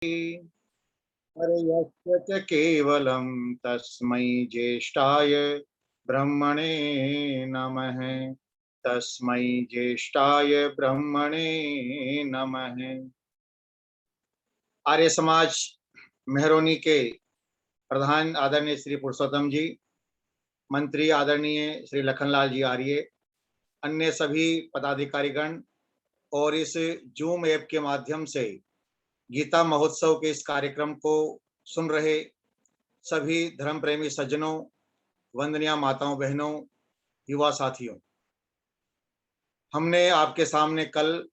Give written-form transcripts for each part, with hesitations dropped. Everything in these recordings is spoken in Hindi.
परयस्य च केवलं तस्मै ज्येष्ठाय ब्रह्मणे नमः। तस्मै ज्येष्ठाय ब्रह्मणे नमः। आर्य समाज मेहरोनी के प्रधान आदरणीय श्री पुरुषोत्तम जी, मंत्री आदरणीय श्री लखनलाल जी आर्य, अन्य सभी पदाधिकारीगण और इस जूम ऐप के माध्यम से गीता महोत्सव के इस कार्यक्रम को सुन रहे सभी धर्म प्रेमी सज्जनों, वंदनीय माताओं, बहनों, युवा साथियों, हमने आपके सामने कल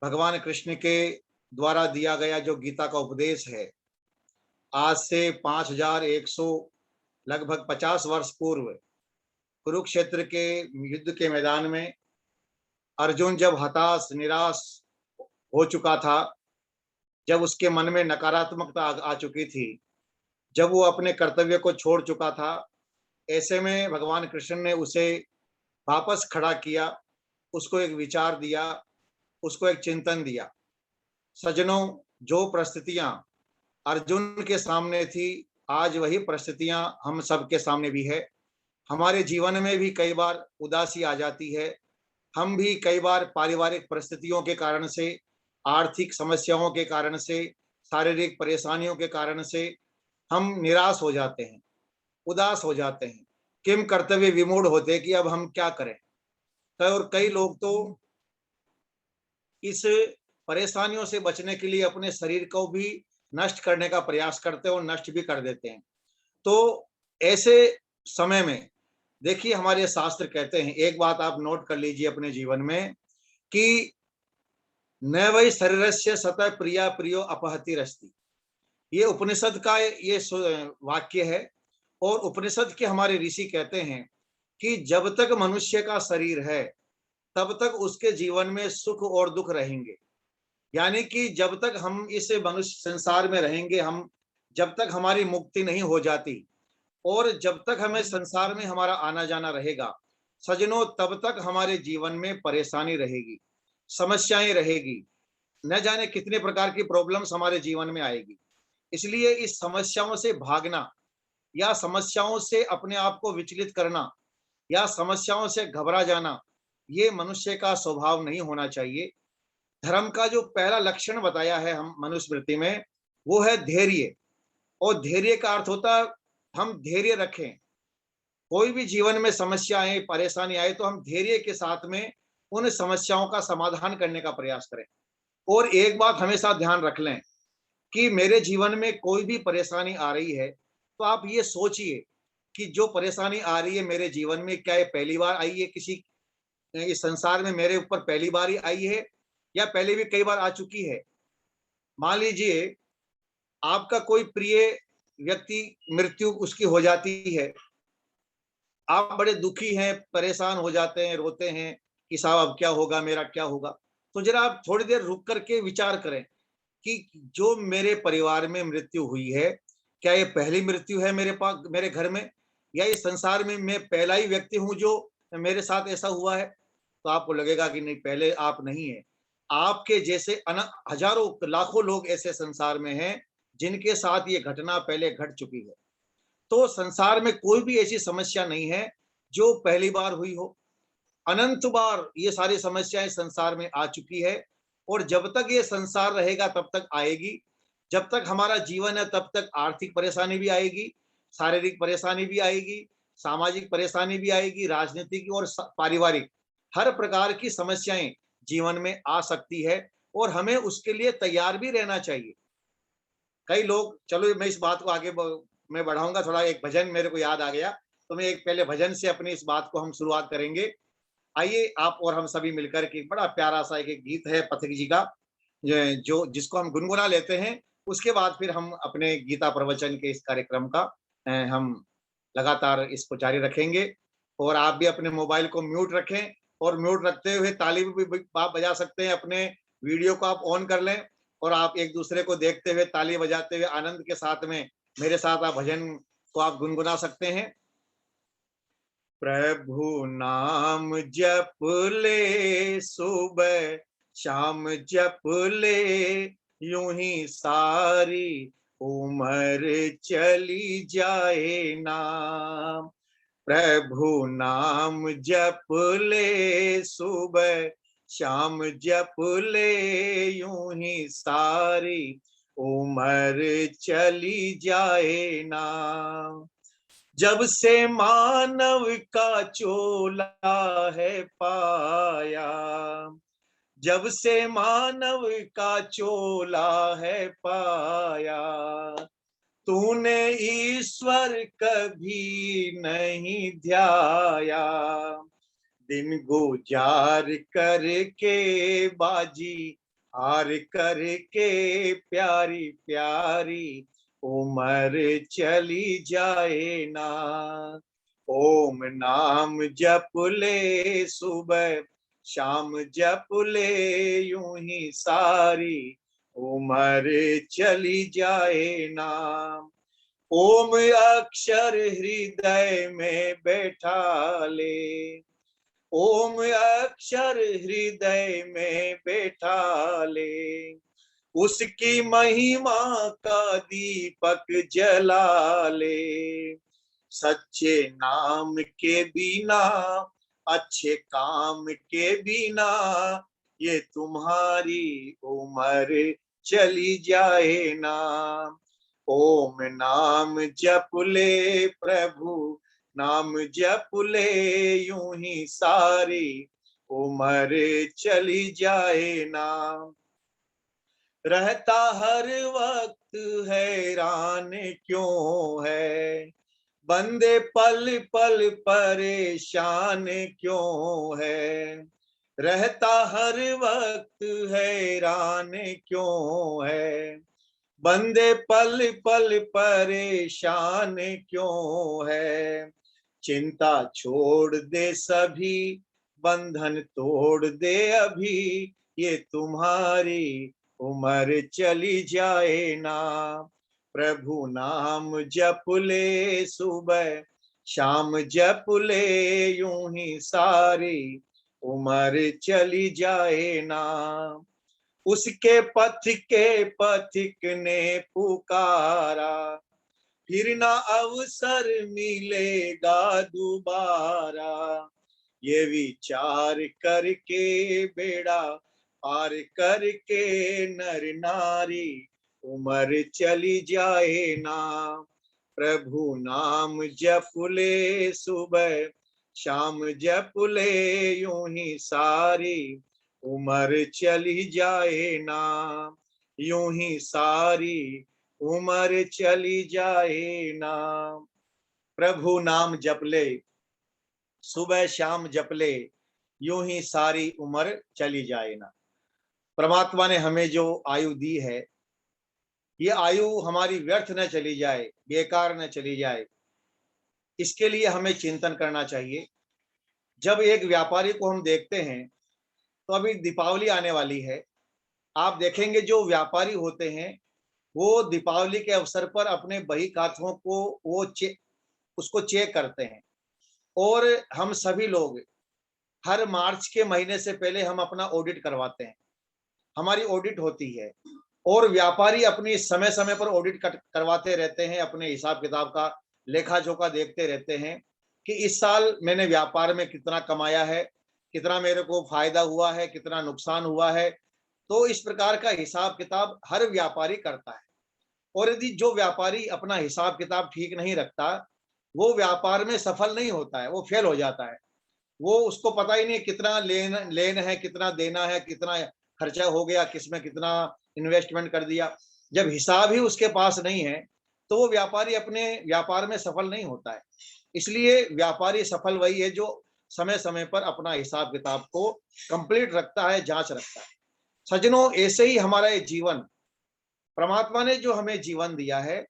भगवान कृष्ण के द्वारा दिया गया जो गीता का उपदेश है, आज से 5100 लगभग 50 वर्ष पूर्व कुरुक्षेत्र के युद्ध के मैदान में अर्जुन जब हताश निराश हो चुका था, जब उसके मन में नकारात्मकता आ चुकी थी, जब वो अपने कर्तव्य को छोड़ चुका था, ऐसे में भगवान कृष्ण ने उसे वापस खड़ा किया, उसको एक विचार दिया, उसको एक चिंतन दिया। सज्जनों, जो परिस्थितियां अर्जुन के सामने थी, आज वही परिस्थितियां हम सबके सामने भी है। हमारे जीवन में भी कई बार उदासी आ जाती है। हम भी कई बार पारिवारिक परिस्थितियों के कारण से, आर्थिक समस्याओं के कारण से, शारीरिक परेशानियों के कारण से हम निराश हो जाते हैं, उदास हो जाते हैं, किम कर्तव्य विमूढ़ होते हैं कि अब हम क्या करें। और कई लोग तो इस परेशानियों से बचने के लिए अपने शरीर को भी नष्ट करने का प्रयास करते हैं और नष्ट भी कर देते हैं। तो ऐसे समय में देखिए, हमारे शास्त्र कहते हैं, एक बात आप नोट कर लीजिए अपने जीवन में कि न वै शरीरस्य सतः प्रिया प्रियो अपहति रस्ति। ये उपनिषद का ये वाक्य है। और उपनिषद के हमारे ऋषि कहते हैं कि जब तक मनुष्य का शरीर है, तब तक उसके जीवन में सुख और दुख रहेंगे। यानी कि जब तक हम इस मनुष्य संसार में रहेंगे, हम जब तक हमारी मुक्ति नहीं हो जाती और जब तक हमें संसार में हमारा आना जाना रहेगा, सजनों, तब तक हमारे जीवन में परेशानी रहेगी, समस्याएं रहेगी, न जाने कितने प्रकार की प्रॉब्लम्स हमारे जीवन में आएगी। इसलिए इस समस्याओं से भागना या समस्याओं से अपने आप को विचलित करना या समस्याओं से घबरा जाना, ये मनुष्य का स्वभाव नहीं होना चाहिए। धर्म का जो पहला लक्षण बताया है हम मनुस्मृति में, वो है धैर्य। और धैर्य का अर्थ होता है हम धैर्य रखें। कोई भी जीवन में समस्या आए, परेशानी आए, तो हम धैर्य के साथ में उन समस्याओं का समाधान करने का प्रयास करें। और एक बात हमेशा ध्यान रख लें कि मेरे जीवन में कोई भी परेशानी आ रही है, तो आप ये सोचिए कि जो परेशानी आ रही है मेरे जीवन में, क्या ये पहली बार आई है, किसी इस संसार में मेरे ऊपर पहली बार ही आई है या पहले भी कई बार आ चुकी है। मान लीजिए आपका कोई प्रिय व्यक्ति मृत्यु उसकी हो जाती है, आप बड़े दुखी हैं, परेशान हो जाते हैं, रोते हैं कि साहब अब क्या होगा, मेरा क्या होगा। तो जरा आप थोड़ी देर रुक करके विचार करें कि जो मेरे परिवार में मृत्यु हुई है, क्या ये पहली मृत्यु है मेरे पास, मेरे घर में, या इस संसार में मैं पहला ही व्यक्ति हूं जो मेरे साथ ऐसा हुआ है। तो आपको लगेगा कि नहीं, पहले आप नहीं है। आपके जैसे हजारों लाखों लोग ऐसे संसार में हैं जिनके साथ ये घटना पहले घट चुकी है। तो संसार में कोई भी ऐसी समस्या नहीं है जो पहली बार हुई हो। अनंत बार ये सारी समस्याएं संसार में आ चुकी है और जब तक ये संसार रहेगा तब तक आएगी। जब तक हमारा जीवन है तब तक आर्थिक परेशानी भी आएगी, शारीरिक परेशानी भी आएगी, सामाजिक परेशानी भी आएगी, राजनीतिक और पारिवारिक हर प्रकार की समस्याएं जीवन में आ सकती है और हमें उसके लिए तैयार भी रहना चाहिए। कई लोग, चलो मैं इस बात को आगे मैं बढ़ाऊंगा, थोड़ा एक भजन मेरे को याद आ गया, तो मैं एक पहले भजन से अपनी इस बात को हम शुरुआत करेंगे। आइए आप और हम सभी मिलकर के, बड़ा प्यारा सा एक गीत है पथिक जी का, जो जिसको हम गुनगुना लेते हैं। उसके बाद फिर हम अपने गीता प्रवचन के इस कार्यक्रम का हम लगातार इसको जारी रखेंगे। और आप भी अपने मोबाइल को म्यूट रखें और म्यूट रखते हुए ताली भी आप बजा सकते हैं। अपने वीडियो को आप ऑन कर लें और आप एक दूसरे को देखते हुए ताली बजाते हुए आनंद के साथ में मेरे साथ आप भजन को आप गुनगुना सकते हैं। प्रभु नाम जप ले सुबह शाम जप ले, यूं ही सारी उम्र चली जाए ना। प्रभु नाम जप ले सुबह शाम जप ले, यूं ही सारी उम्र चली जाए ना। जब से मानव का चोला है पाया, जब से मानव का चोला है पाया, तूने ईश्वर कभी नहीं ध्याया। दिन गुजार करके बाजी हार करके, प्यारी प्यारी उम्र चली जाए ना। ओम नाम जप ले सुबह शाम जप ले, यूं ही सारी उम्र चली जाए ना। ओम अक्षर हृदय में बैठा ले, ओम अक्षर हृदय में बैठा ले, उसकी महिमा का दीपक जला ले। सच्चे नाम के बिना अच्छे काम के बिना, ये तुम्हारी उम्र चली जाए ना। ओम नाम जप ले प्रभु नाम जप ले, यूं ही सारी उम्र चली जाए ना। रहता हर वक्त हैरान क्यों है, बंदे पल पल परेशान क्यों है। रहता हर वक्त हैरान क्यों है, बंदे पल पल परेशान क्यों है। चिंता छोड़ दे सभी बंधन तोड़ दे अभी, ये तुम्हारी उम्र चली जाए ना। प्रभु नाम जप ले सुबह शाम जप ले, यूं ही सारी उम्र चली जाए ना। उसके पथ के पथिक ने पुकारा, फिर ना अवसर मिलेगा दोबारा। ये विचार करके बेड़ा पार करके नर नारी उम्र चली जाए ना। प्रभु नाम जप ले सुबह शाम जप ले, यूं ही सारी उम्र चली जाए ना। यूं ही सारी उम्र चली जाए ना। प्रभु नाम जप ले सुबह शाम जप ले, यूं ही सारी उम्र चली जाए ना। परमात्मा ने हमें जो आयु दी है, ये आयु हमारी व्यर्थ न चली जाए, बेकार न चली जाए, इसके लिए हमें चिंतन करना चाहिए। जब एक व्यापारी को हम देखते हैं, तो अभी दीपावली आने वाली है, आप देखेंगे जो व्यापारी होते हैं, वो दीपावली के अवसर पर अपने बही खातों को वो उसको चेक करते हैं। और हम सभी लोग हर मार्च के महीने से पहले हम अपना ऑडिट करवाते हैं, हमारी ऑडिट होती है। और व्यापारी अपनी समय समय पर ऑडिट करवाते रहते हैं, अपने हिसाब किताब का लेखा जोखा देखते रहते हैं कि इस साल मैंने व्यापार में कितना कमाया है, कितना मेरे को फायदा हुआ है, कितना नुकसान हुआ है। तो इस प्रकार का हिसाब किताब हर व्यापारी करता है। और यदि जो व्यापारी अपना हिसाब किताब ठीक नहीं रखता, वो व्यापार में सफल नहीं होता है, वो फेल हो जाता है। वो उसको पता ही नहीं कितना लेन है, कितना देना है, कितना खर्चा हो गया, किसमें कितना इन्वेस्टमेंट कर दिया। जब हिसाब ही उसके पास नहीं है, तो वो व्यापारी अपने व्यापार में सफल नहीं होता है। इसलिए व्यापारी सफल वही है जो समय समय पर अपना हिसाब किताब को कंप्लीट रखता है, जांच रखता है। सज्जनों, ऐसे ही हमारा ये जीवन, परमात्मा ने जो हमें जीवन दिया है,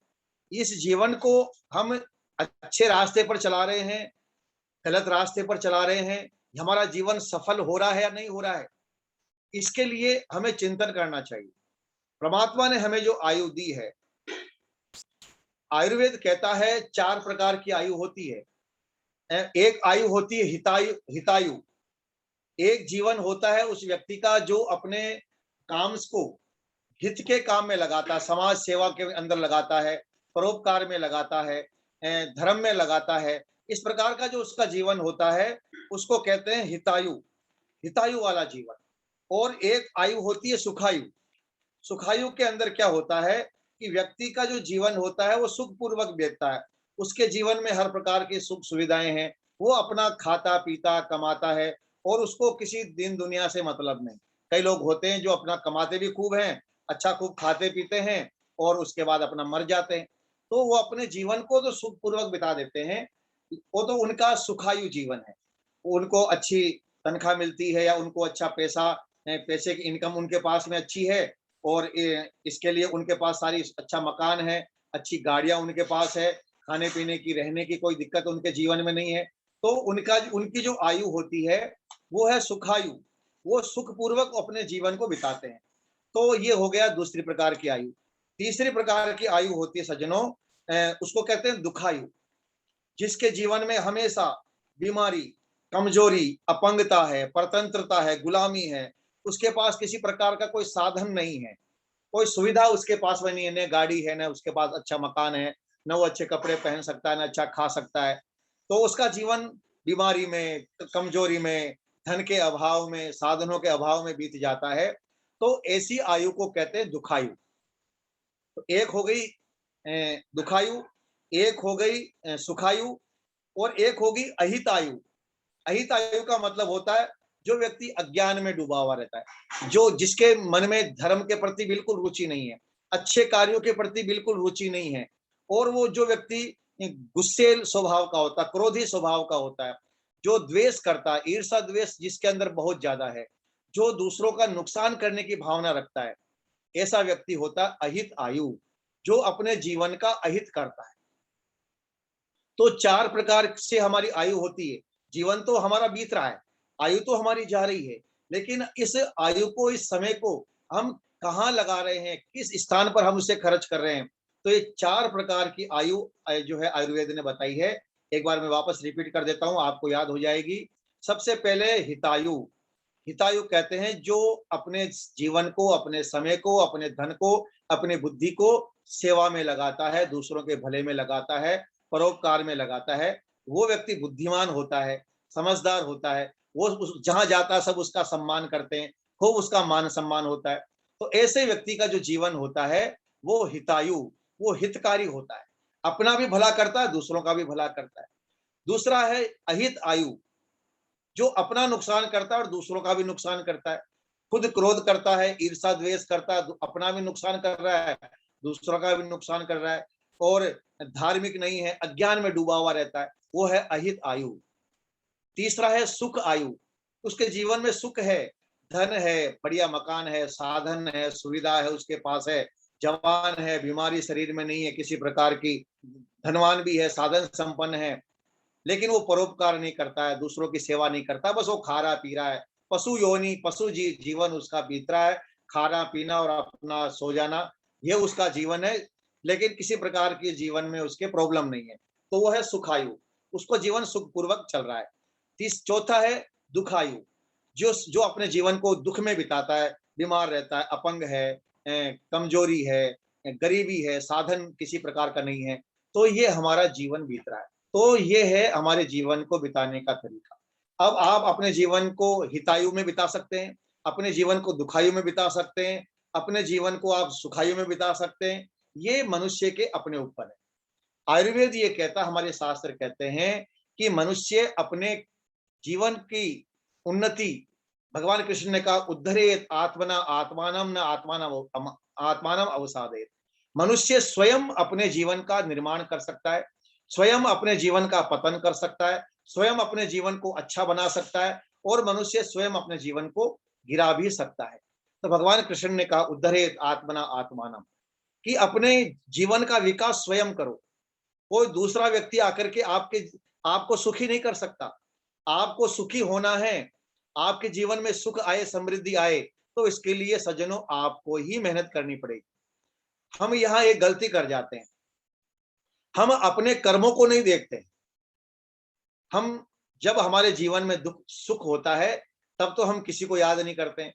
इस जीवन को हम अच्छे रास्ते पर चला रहे हैं, गलत रास्ते पर चला रहे हैं, हमारा जीवन सफल हो रहा है या नहीं हो रहा है, इसके लिए हमें चिंतन करना चाहिए। परमात्मा ने हमें जो आयु दी है, आयुर्वेद कहता है 4 प्रकार की आयु होती है। एक आयु होती है हितायु हितायु। एक जीवन होता है उस व्यक्ति का जो अपने काम को हित के काम में लगाता है, समाज सेवा के अंदर लगाता है, परोपकार में लगाता है, धर्म में लगाता है, इस प्रकार का जो उसका जीवन होता है उसको कहते हैं हितायु, हितायु वाला जीवन। और एक आयु होती है सुखायु। सुखायु के अंदर क्या होता है कि व्यक्ति का जो जीवन होता है वो सुखपूर्वक बीतता है, उसके जीवन में हर प्रकार की सुख सुविधाएं हैं, वो अपना खाता पीता कमाता है और उसको किसी दिन दुनिया से मतलब नहीं। कई लोग होते हैं जो अपना कमाते भी खूब हैं, अच्छा खूब खाते पीते हैं और उसके बाद अपना मर जाते हैं। तो वो अपने जीवन को तो सुखपूर्वक बिता देते हैं, वो तो उनका सुखायु जीवन है। उनको अच्छी तनख्वाह मिलती है या उनको अच्छा पैसा, पैसे की इनकम उनके पास में अच्छी है और इसके लिए उनके पास सारी अच्छा मकान है, अच्छी गाड़ियां उनके पास है, खाने पीने की रहने की कोई दिक्कत उनके जीवन में नहीं है। तो उनका उनकी जो आयु होती है वो है सुखायु, वो सुखपूर्वक अपने जीवन को बिताते हैं। तो ये हो गया दूसरी प्रकार की आयु। तीसरी प्रकार की आयु होती है सज्जनों, उसको कहते हैं दुखायु, जिसके जीवन में हमेशा बीमारी, कमजोरी, अपंगता है, परतंत्रता है, गुलामी है, उसके पास किसी प्रकार का कोई साधन नहीं है, कोई सुविधा उसके पास में नहीं है, न गाड़ी है, न उसके पास अच्छा मकान है, न वो अच्छे कपड़े पहन सकता है, न अच्छा खा सकता है। तो उसका जीवन बीमारी में, कमजोरी में, धन के अभाव में, साधनों के अभाव में बीत जाता है। तो ऐसी आयु को कहते हैं दुखायु। तो एक हो गई दुखायु, एक हो गई सुखायु और एक होगी अहितायु। अहितायु का मतलब होता है जो व्यक्ति अज्ञान में डूबा हुआ रहता है, जो जिसके मन में धर्म के प्रति बिल्कुल रुचि नहीं है, अच्छे कार्यों के प्रति बिल्कुल रुचि नहीं है, और वो जो व्यक्ति गुस्सेल स्वभाव का होता है, क्रोधी स्वभाव का होता है, जो द्वेष करता है, ईर्षा द्वेष जिसके अंदर बहुत ज्यादा है, जो दूसरों का नुकसान करने की भावना रखता है, ऐसा व्यक्ति होता है अहित आयु, जो अपने जीवन का अहित करता है। तो चार प्रकार से हमारी आयु होती है। जीवन तो हमारा बीत रहा है, आयु तो हमारी जा रही है, लेकिन इस आयु को, इस समय को हम कहाँ लगा रहे हैं, किस स्थान पर हम उसे खर्च कर रहे हैं। तो ये चार प्रकार की आयु जो है आयुर्वेद ने बताई है। एक बार मैं वापस रिपीट कर देता हूं, आपको याद हो जाएगी। सबसे पहले हितायु। हितायु कहते हैं जो अपने जीवन को, अपने समय को, अपने धन को, अपने बुद्धि को सेवा में लगाता है, दूसरों के भले में लगाता है, परोपकार में लगाता है। वो व्यक्ति बुद्धिमान होता है, समझदार होता है, वो जहां जाता है सब उसका सम्मान करते हैं, खूब उसका मान सम्मान होता है। तो ऐसे व्यक्ति का जो जीवन होता है वो हितायु, वो हितकारी होता है, अपना भी भला करता है, दूसरों का भी भला करता है। दूसरा है अहित आयु, जो अपना नुकसान करता है और दूसरों का भी नुकसान करता है, खुद क्रोध करता है, ईर्षा द्वेष करता है, अपना भी नुकसान कर रहा है, दूसरों का भी नुकसान कर रहा है, और धार्मिक नहीं है, अज्ञान में डूबा हुआ रहता है, वो है अहित आयु। तीसरा है सुख आयु, उसके जीवन में सुख है, धन है, बढ़िया मकान है, साधन है, सुविधा है उसके पास है, जवान है, बीमारी शरीर में नहीं है किसी प्रकार की, धनवान भी है, साधन संपन्न है, लेकिन वो परोपकार नहीं करता है, दूसरों की सेवा नहीं करता, बस वो खा रहा पी रहा है, पशु योनि, पशु जीवन उसका बीत रहा है, खाना पीना और अपना सो जाना, ये उसका जीवन है। लेकिन किसी प्रकार के जीवन में उसके प्रॉब्लम नहीं है, तो वो है सुखायु, उसको जीवन सुखपूर्वक चल रहा है। चौथा है दुखायु, जो जो अपने जीवन को दुख में बिताता है, बीमार रहता है, अपंग है, कमजोरी है, गरीबी है, साधन किसी प्रकार का नहीं है, तो ये हमारा जीवन बीत रहा है। तो ये है हमारे जीवन को बिताने का तरीका। अब आप अपने जीवन को हितायु में बिता सकते हैं, अपने जीवन को दुखायु में बिता सकते हैं, अपने जीवन को आप सुखायु में बिता सकते हैं, ये मनुष्य के अपने ऊपर है। आयुर्वेद ये कहता, हमारे शास्त्र कहते हैं कि मनुष्य अपने जीवन की उन्नति, भगवान कृष्ण ने कहा उद्धरेत आत्मना आत्मानम न आत्मानम अवसादेत। मनुष्य स्वयं अपने जीवन का निर्माण कर सकता है, स्वयं अपने जीवन का पतन कर सकता है, स्वयं अपने जीवन को अच्छा बना सकता है, और मनुष्य स्वयं अपने जीवन को गिरा भी सकता है। तो भगवान कृष्ण ने कहा उद्धरेत आत्मना आत्मानम, कि अपने जीवन का विकास स्वयं करो। कोई दूसरा व्यक्ति आकर के आपको सुखी नहीं कर सकता। आपको सुखी होना है, आपके जीवन में सुख आए, समृद्धि आए, तो इसके लिए सज्जनों आपको ही मेहनत करनी पड़ेगी। हम यहाँ एक गलती कर जाते हैं, हम अपने कर्मों को नहीं देखते। हम जब हमारे जीवन में दुख सुख होता है तब तो हम किसी को याद नहीं करते,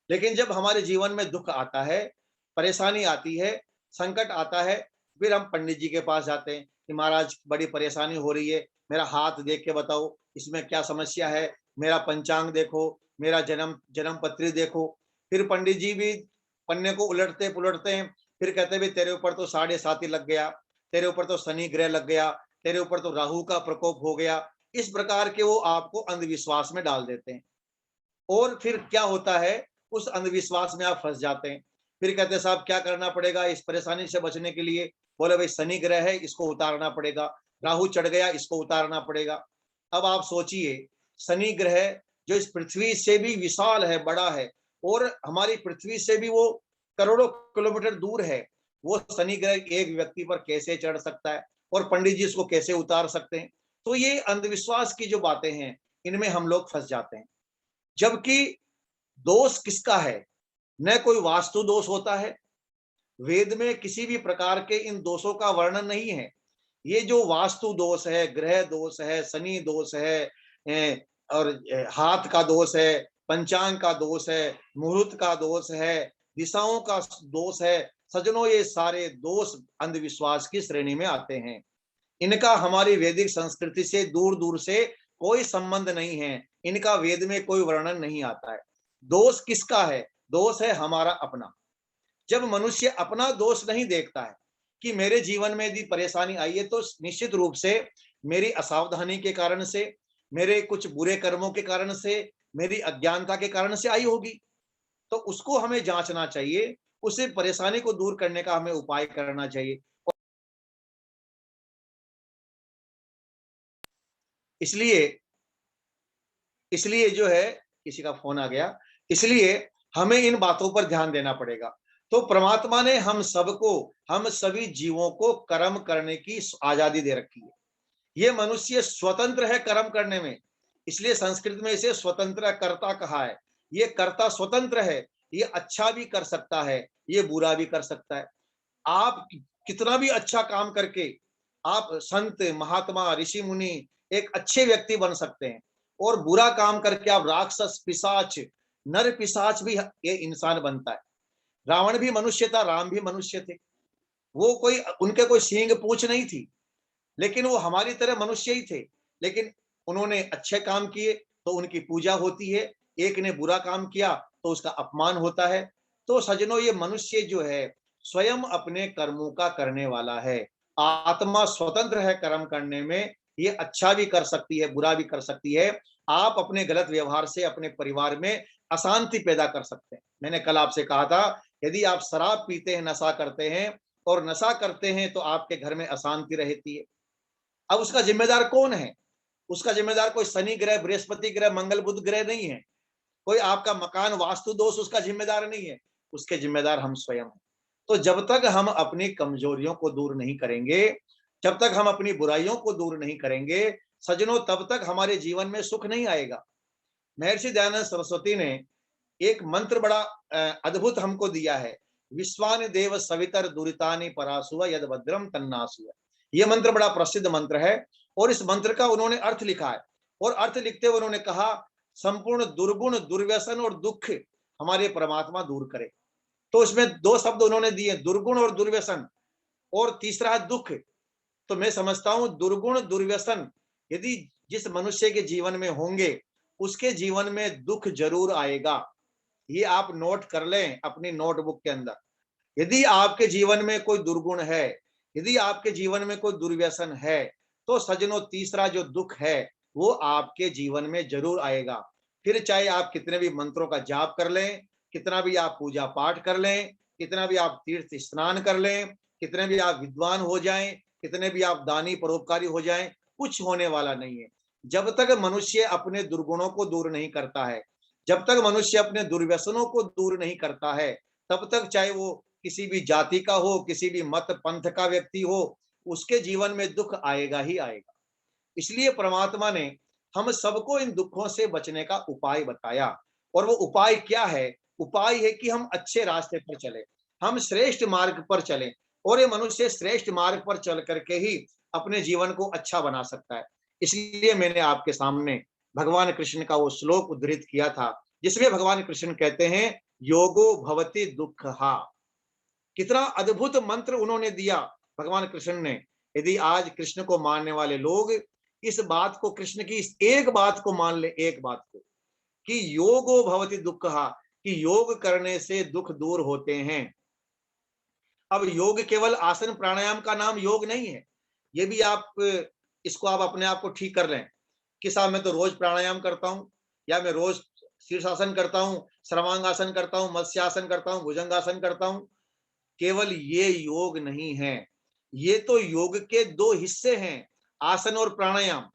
लेकिन जब हमारे जीवन में दुख आता है परेशानी आती है, संकट आता है, फिर हम पंडित जी के पास जाते हैं कि महाराज बड़ी परेशानी हो रही है, मेरा हाथ देख के बताओ इसमें क्या समस्या है, मेरा पंचांग देखो, मेरा जन्म जन्म पत्री देखो। फिर पंडित जी भी पन्ने को उलटते पुलटते हैं, फिर कहते हैं तेरे ऊपर तो 7.5 लग गया, तेरे ऊपर तो शनि ग्रह लग गया, तेरे ऊपर तो राहु का प्रकोप हो गया। इस प्रकार के वो आपको अंधविश्वास में डाल देते हैं। और फिर क्या होता है, उस अंधविश्वास में आप फंस जाते हैं। फिर कहते हैं साहब क्या करना पड़ेगा इस परेशानी से बचने के लिए? बोले भाई शनि ग्रह है, इसको उतारना पड़ेगा, राहु चढ़ गया, इसको उतारना पड़ेगा। अब आप सोचिए, शनि ग्रह जो इस पृथ्वी से भी विशाल है, बड़ा है, और हमारी पृथ्वी से भी वो करोड़ों किलोमीटर दूर है, वो शनि ग्रह एक व्यक्ति पर कैसे चढ़ सकता है और पंडित जी इसको कैसे उतार सकते हैं? तो ये अंधविश्वास की जो बातें हैं, इनमें हम लोग फंस जाते हैं। जबकि दोष किसका है? न कोई वास्तु दोष होता है, वेद में किसी भी प्रकार के इन दोषों का वर्णन नहीं है। ये जो वास्तु दोष है, ग्रह दोष है, शनि दोष है, और हाथ का दोष है, पंचांग का दोष है, मुहूर्त का दोष है, दिशाओं का दोष है, सज्जनों ये सारे दोष अंधविश्वास की श्रेणी में आते हैं। इनका हमारी वैदिक संस्कृति से दूर दूर से कोई संबंध नहीं है, इनका वेद में कोई वर्णन नहीं आता है। दोष किसका है? दोष है हमारा अपना। जब मनुष्य अपना दोष नहीं देखता है कि मेरे जीवन में यदि परेशानी आई है तो निश्चित रूप से मेरी असावधानी के कारण से, मेरे कुछ बुरे कर्मों के कारण से, मेरी अज्ञानता के कारण से आई होगी, तो उसको हमें जांचना चाहिए, उसे परेशानी को दूर करने का हमें उपाय करना चाहिए। इसलिए इसलिए जो है, किसी का फोन आ गया, इसलिए हमें इन बातों पर ध्यान देना पड़ेगा। तो परमात्मा ने हम सबको, हम सभी जीवों को कर्म करने की आजादी दे रखी है। ये मनुष्य स्वतंत्र है कर्म करने में, इसलिए संस्कृत में इसे स्वतंत्र कर्ता कहा है। ये कर्ता स्वतंत्र है, ये अच्छा भी कर सकता है, ये बुरा भी कर सकता है। आप कितना भी अच्छा काम करके आप संत, महात्मा, ऋषि मुनि, एक अच्छे व्यक्ति बन सकते हैं, और बुरा काम करके आप राक्षस, पिशाच, नर पिशाच भी ये इंसान बनता है। रावण भी मनुष्य था, राम भी मनुष्य थे, वो कोई उनके कोई सींग पूंछ नहीं थी, लेकिन वो हमारी तरह मनुष्य ही थे। लेकिन उन्होंने अच्छे काम किए तो उनकी पूजा होती है, एक ने बुरा काम किया तो उसका अपमान होता है। तो सज्जनों, ये मनुष्य जो है स्वयं अपने कर्मों का करने वाला है। आत्मा स्वतंत्र है कर्म करने में, ये अच्छा भी कर सकती है, बुरा भी कर सकती है। आप अपने गलत व्यवहार से अपने परिवार में अशांति पैदा कर सकते हैं। मैंने कल आपसे कहा था, यदि आप शराब पीते हैं, नशा करते हैं, और नशा करते हैं तो आपके घर में अशांति रहती है। अब उसका जिम्मेदार कौन है? उसका जिम्मेदार कोई शनि ग्रह, बृहस्पति ग्रह, मंगल बुध ग्रह नहीं है, कोई आपका मकान वास्तु दोष उसका जिम्मेदार नहीं है, उसके जिम्मेदार हम स्वयं हैं। तो जब तक हम अपनी कमजोरियों को दूर नहीं करेंगे, जब तक हम अपनी बुराइयों को दूर नहीं करेंगे सज्जनों, तब तक हमारे जीवन में सुख नहीं आएगा। महर्षि दयानंद सरस्वती ने एक मंत्र बड़ा अद्भुत हमको दिया है, विश्वानि देव सवितर दुरितानि परासुव यद भद्रम तन्नासुव। ये मंत्र बड़ा प्रसिद्ध मंत्र है, और इस मंत्र का उन्होंने अर्थ लिखा है, और अर्थ लिखते हुए उन्होंने कहा, संपूर्ण दुर्गुण, दुर्व्यसन और दुख हमारे परमात्मा दूर करे। तो इसमें दो शब्द उन्होंने दिए, दुर्गुण और दुर्व्यसन, और तीसरा है दुख। तो मैं समझता हूं दुर्गुण, दुर्व्यसन यदि जिस मनुष्य के जीवन में होंगे, उसके जीवन में दुख जरूर आएगा। ये आप नोट कर लें अपनी नोटबुक के अंदर। यदि आपके जीवन में कोई दुर्गुण है, यदि आपके जीवन में कोई दुर्व्यसन है, तो सज्जनों तीसरा जो दुख है वो आपके जीवन में जरूर आएगा। फिर चाहे आप कितने भी मंत्रों का जाप कर लें, कितना भी आप पूजा पाठ कर लें, कितना भी आप तीर्थ स्नान कर लें, कितने भी आप विद्वान हो जाएं, कितने भी आप दानी परोपकारी हो जाएं, कुछ होने वाला नहीं है। जब तक मनुष्य अपने दुर्गुणों को दूर नहीं करता है, जब तक मनुष्य अपने दुर्व्यसनों को दूर नहीं करता है, तब तक चाहे वो किसी भी जाति का हो, किसी भी मत पंथ का व्यक्ति हो, उसके जीवन में दुख आएगा ही आएगा। इसलिए परमात्मा ने हम सबको इन दुखों से बचने का उपाय बताया। और वो उपाय क्या है? उपाय है कि हम अच्छे रास्ते पर चले, हम श्रेष्ठ मार्ग पर चलें, और ये मनुष्य श्रेष्ठ मार्ग पर चल करके ही अपने जीवन को अच्छा बना सकता है। इसलिए मैंने आपके सामने भगवान कृष्ण का वो श्लोक उद्धृत किया था, जिसमें भगवान कृष्ण कहते हैं, योगो भवति दुःखहा। कितना अद्भुत मंत्र उन्होंने दिया भगवान कृष्ण ने। यदि आज कृष्ण को मानने वाले लोग इस बात को, कृष्ण की इस एक बात को मान ले, एक बात को, कि योगो भवति दुःखः, कि योग करने से दुख दूर होते हैं। अब योग केवल आसन प्राणायाम का नाम योग नहीं है। ये भी आप इसको आप अपने आप को ठीक कर लें कि साहब मैं तो रोज प्राणायाम करता हूं, या मैं रोज शीर्षासन करता हूं, सर्वांगासन करता हूं, मत्स्यासन करता हूं, भुजंगासन करता हूं। केवल ये योग नहीं है। ये तो योग के दो हिस्से हैं, आसन और प्राणायाम।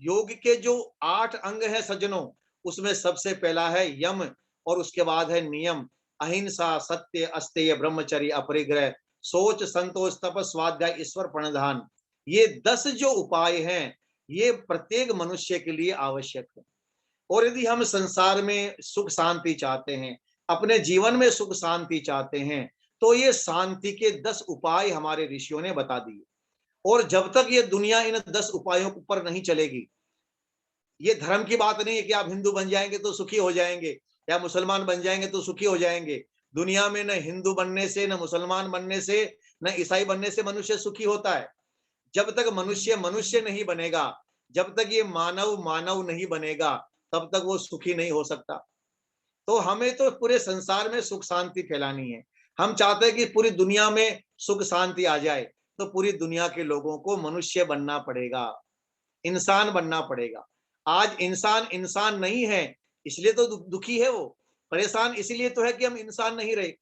योग के जो 8 अंग है सज्जनों, उसमें सबसे पहला है यम, और उसके बाद है नियम, अहिंसा, सत्य, अस्तेय, ब्रह्मचर्य, अपरिग्रह, सोच, संतोष, तप, स्वाध्याय, ईश्वर प्रणिधान। ये 10 जो उपाय हैं, ये प्रत्येक मनुष्य के लिए आवश्यक है। और यदि हम संसार में सुख शांति चाहते हैं, अपने जीवन में सुख शांति चाहते हैं, तो ये शांति के 10 उपाय हमारे ऋषियों ने बता दिए। और जब तक ये दुनिया इन 10 उपायों पर नहीं चलेगी, ये धर्म की बात नहीं है कि आप हिंदू बन जाएंगे तो सुखी हो जाएंगे, या मुसलमान बन जाएंगे तो सुखी हो जाएंगे। दुनिया में न हिंदू बनने से, न मुसलमान बनने से, न ईसाई बनने से मनुष्य सुखी होता है। जब तक मनुष्य मनुष्य नहीं बनेगा, जब तक ये मानव मानव नहीं बनेगा, तब तक वो सुखी नहीं हो सकता। तो हमें तो पूरे संसार में सुख शांति फैलानी है। हम चाहते हैं कि पूरी दुनिया में सुख शांति आ जाए, तो पूरी दुनिया के लोगों को मनुष्य बनना पड़ेगा, इंसान बनना पड़ेगा। आज इंसान इंसान नहीं है, इसलिए तो दुखी है वो, परेशान इसलिए तो है कि हम इंसान नहीं रहे।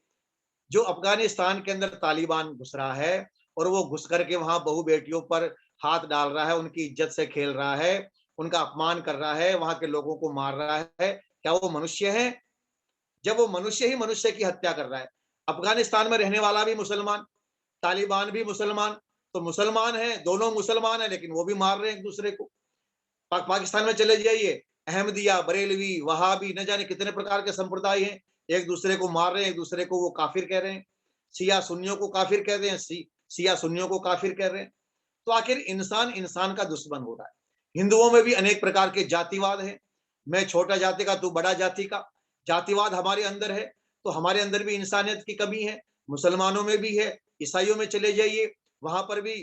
जो अफगानिस्तान के अंदर तालिबान घुस रहा है, और वो घुस करके वहां बहु बेटियों पर हाथ डाल रहा है, उनकी इज्जत से खेल रहा है, उनका अपमान कर रहा है, वहां के लोगों को मार रहा है, क्या वो मनुष्य है? जब वो मनुष्य ही मनुष्य की हत्या कर रहा है। अफगानिस्तान में रहने वाला भी मुसलमान, तालिबान भी मुसलमान, तो मुसलमान है, दोनों मुसलमान है, लेकिन वो भी मार रहे हैं एक दूसरे को। पाकिस्तान में चले जाइए, अहमदिया, बरेलवी, वहाबी, न जाने कितने प्रकार के संप्रदाय हैं, एक दूसरे को मार रहे हैं, एक दूसरे को वो काफिर कह रहे हैं। शिया सुन्नियों को काफिर कह रहे हैं, शिया सुन्नियों को काफिर कह रहे हैं। तो आखिर इंसान इंसान का दुश्मन हो रहा है। हिंदुओं में भी अनेक प्रकार के जातिवाद है, मैं छोटा जाति का, तू बड़ा जाति का, जातिवाद हमारे अंदर है। तो हमारे अंदर भी इंसानियत की कमी है, मुसलमानों में भी है, ईसाइयों में चले जाइए, वहां पर भी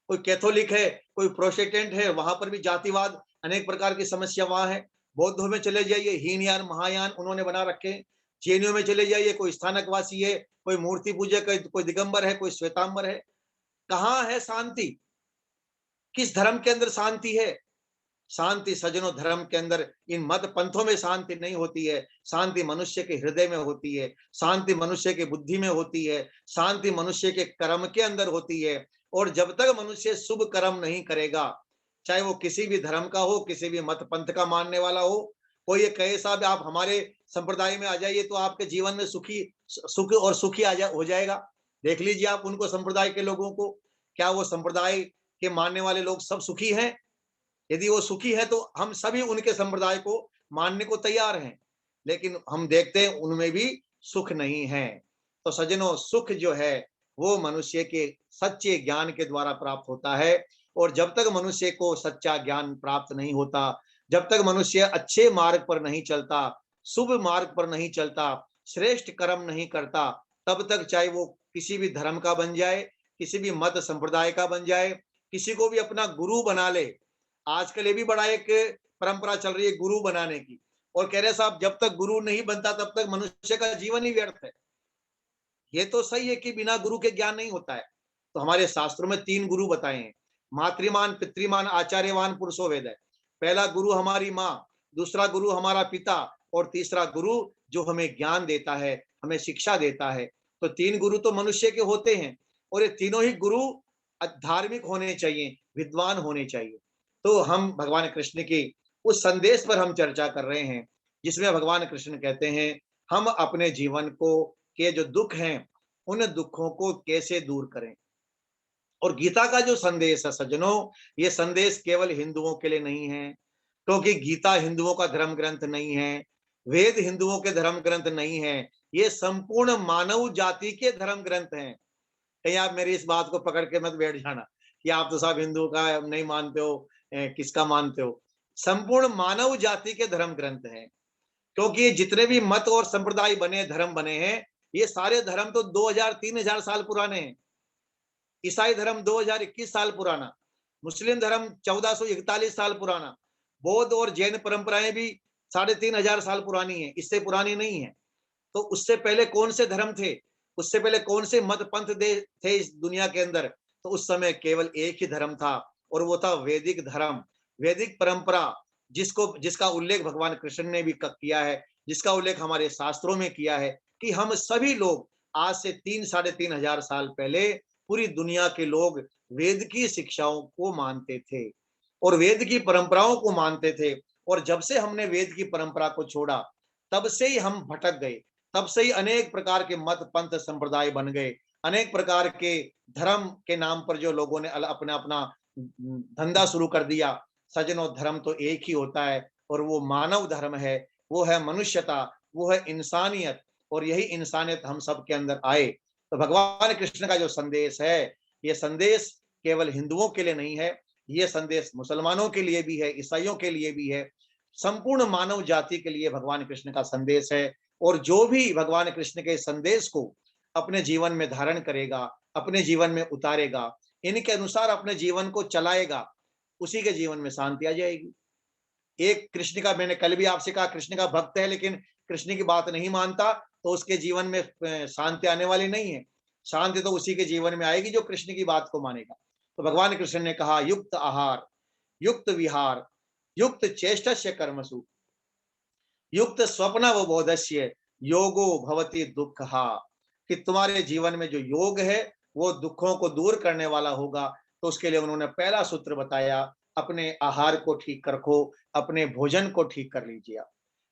कोई कैथोलिक है, कोई प्रोटेस्टेंट है, वहां पर भी जातिवाद, अनेक प्रकार की समस्या वहां है। बौद्धों में चले जाइए, हीनयान महायान उन्होंने बना रखे हैं। जैनियों में चले जाइए, कोई स्थानकवासी है, कोई मूर्ति पूजक है, कोई दिगंबर है, कोई श्वेतांबर है। कहाँ है शांति? किस धर्म के अंदर शांति है? शांति सज्जनों धर्म के अंदर, इन मत पंथों में शांति नहीं होती है। शांति मनुष्य के हृदय में होती है, शांति मनुष्य के बुद्धि में होती है, शांति मनुष्य के कर्म के अंदर होती है। और जब तक मनुष्य शुभ कर्म नहीं करेगा, चाहे वो किसी भी धर्म का हो, किसी भी मत पंथ का मानने वाला हो, कोई ये कहे साहब आप हमारे संप्रदाय में आ जाइए तो आपके जीवन में सुख और सुखी हो जाएगा। देख लीजिए आप उनको, संप्रदाय के लोगों को, क्या वो संप्रदाय के मानने वाले लोग सब सुखी हैं? यदि वो सुखी है तो हम सभी उनके संप्रदाय को मानने को तैयार हैं, लेकिन हम देखते हैं उनमें भी सुख नहीं है। तो सज्जनों, सुख जो है वो मनुष्य के सच्चे ज्ञान के द्वारा प्राप्त होता है। और जब तक मनुष्य को सच्चा ज्ञान प्राप्त नहीं होता, जब तक मनुष्य अच्छे मार्ग पर नहीं चलता, शुभ मार्ग पर नहीं चलता, श्रेष्ठ कर्म नहीं करता, तब तक चाहे वो किसी भी धर्म का बन जाए, किसी भी मत संप्रदाय का बन जाए, किसी को भी अपना गुरु बना ले। आजकल ये भी बड़ा एक परंपरा चल रही है गुरु बनाने की, और कह रहे साहब जब तक गुरु नहीं बनता तब तक मनुष्य का जीवन ही व्यर्थ है। ये तो सही है कि बिना गुरु के ज्ञान नहीं होता है। तो हमारे शास्त्रों में 3 गुरु बताए हैं, मातृमान, पितृमान, आचार्यवान पुरुषो वेद है। पहला गुरु हमारी माँ, दूसरा गुरु हमारा पिता, और तीसरा गुरु जो हमें ज्ञान देता है, हमें शिक्षा देता है। तो 3 गुरु तो मनुष्य के होते हैं, और ये तीनों ही गुरु धार्मिक होने चाहिए, विद्वान होने चाहिए। तो हम भगवान कृष्ण की उस संदेश पर हम चर्चा कर रहे हैं, जिसमें भगवान कृष्ण कहते हैं हम अपने जीवन को के जो दुख हैं, उन दुखों को कैसे दूर करें। और गीता का जो संदेश है सज्जनों, ये संदेश केवल हिंदुओं के लिए नहीं है, क्योंकि गीता हिंदुओं का धर्म ग्रंथ नहीं है, वेद हिंदुओं के धर्म ग्रंथ नहीं है, ये संपूर्ण मानव जाति के धर्म ग्रंथ हैं। कहीं आप मेरी इस बात को पकड़ के मत बैठ जाना कि आप तो साहब हिंदू का नहीं मानते हो, किसका मानते हो। संपूर्ण मानव जाति के धर्म ग्रंथ हैं, क्योंकि जितने भी मत और संप्रदाय बने, धर्म बने हैं, ये सारे धर्म तो 2000-3000 साल पुराने हैं। ईसाई धर्म 2021 साल पुराना, मुस्लिम धर्म 1441 साल पुराना, बौद्ध और जैन परंपराएं भी 3500 साल पुरानी है, इससे पुरानी नहीं है। तो उससे पहले कौन से धर्म थे, उससे पहले कौन से मत पंथ थे इस दुनिया के अंदर? तो उस समय केवल एक ही धर्म था और वो था वैदिक धर्म, वैदिक परंपरा, जिसका उल्लेख भगवान कृष्ण ने भी किया है, जिसका उल्लेख हमारे शास्त्रों में किया है कि हम सभी लोग आज से 3-3.5 हजार साल पहले पूरी दुनिया के लोग वेद की शिक्षाओं को मानते थे और वेद की परंपराओं को मानते थे। और जब से हमने वेद की परंपरा को छोड़ा, तब से ही हम भटक गए, तब से ही अनेक प्रकार के मत पंथ संप्रदाय बन गए, अनेक प्रकार के धर्म के नाम पर जो लोगों ने अपना अपना धंधा शुरू कर दिया। सज्जनों, धर्म तो एक ही होता है और वो मानव धर्म है, वो है मनुष्यता, वो है इंसानियत, और यही इंसानियत हम सब के अंदर आए। तो भगवान कृष्ण का जो संदेश है, ये संदेश केवल हिंदुओं के लिए नहीं है, ये संदेश मुसलमानों के लिए भी है, ईसाइयों के लिए भी है, संपूर्ण मानव जाति के लिए भगवान कृष्ण का संदेश है। और जो भी भगवान कृष्ण के संदेश को अपने जीवन में धारण करेगा, अपने जीवन में उतारेगा, इनके अनुसार अपने जीवन को चलाएगा, उसी के जीवन में शांति आ जाएगी। एक कृष्ण का, मैंने कल भी आपसे कहा, कृष्ण का भक्त है लेकिन कृष्ण की बात नहीं मानता, तो उसके जीवन में शांति आने वाली नहीं है। शांति तो उसी के जीवन में आएगी जो कृष्ण की बात को मानेगा। तो भगवान कृष्ण ने कहा, युक्त आहार, युक्त विहार, युक्त चेष्टस्य कर्मसु, युक्त स्वप्न व बोधस्य, योगो भवति दुःखहा, कि तुम्हारे जीवन में जो योग है वो दुखों को दूर करने वाला होगा। तो उसके लिए उन्होंने पहला सूत्र बताया, अपने आहार को ठीक रखो, अपने भोजन को ठीक कर लीजिए,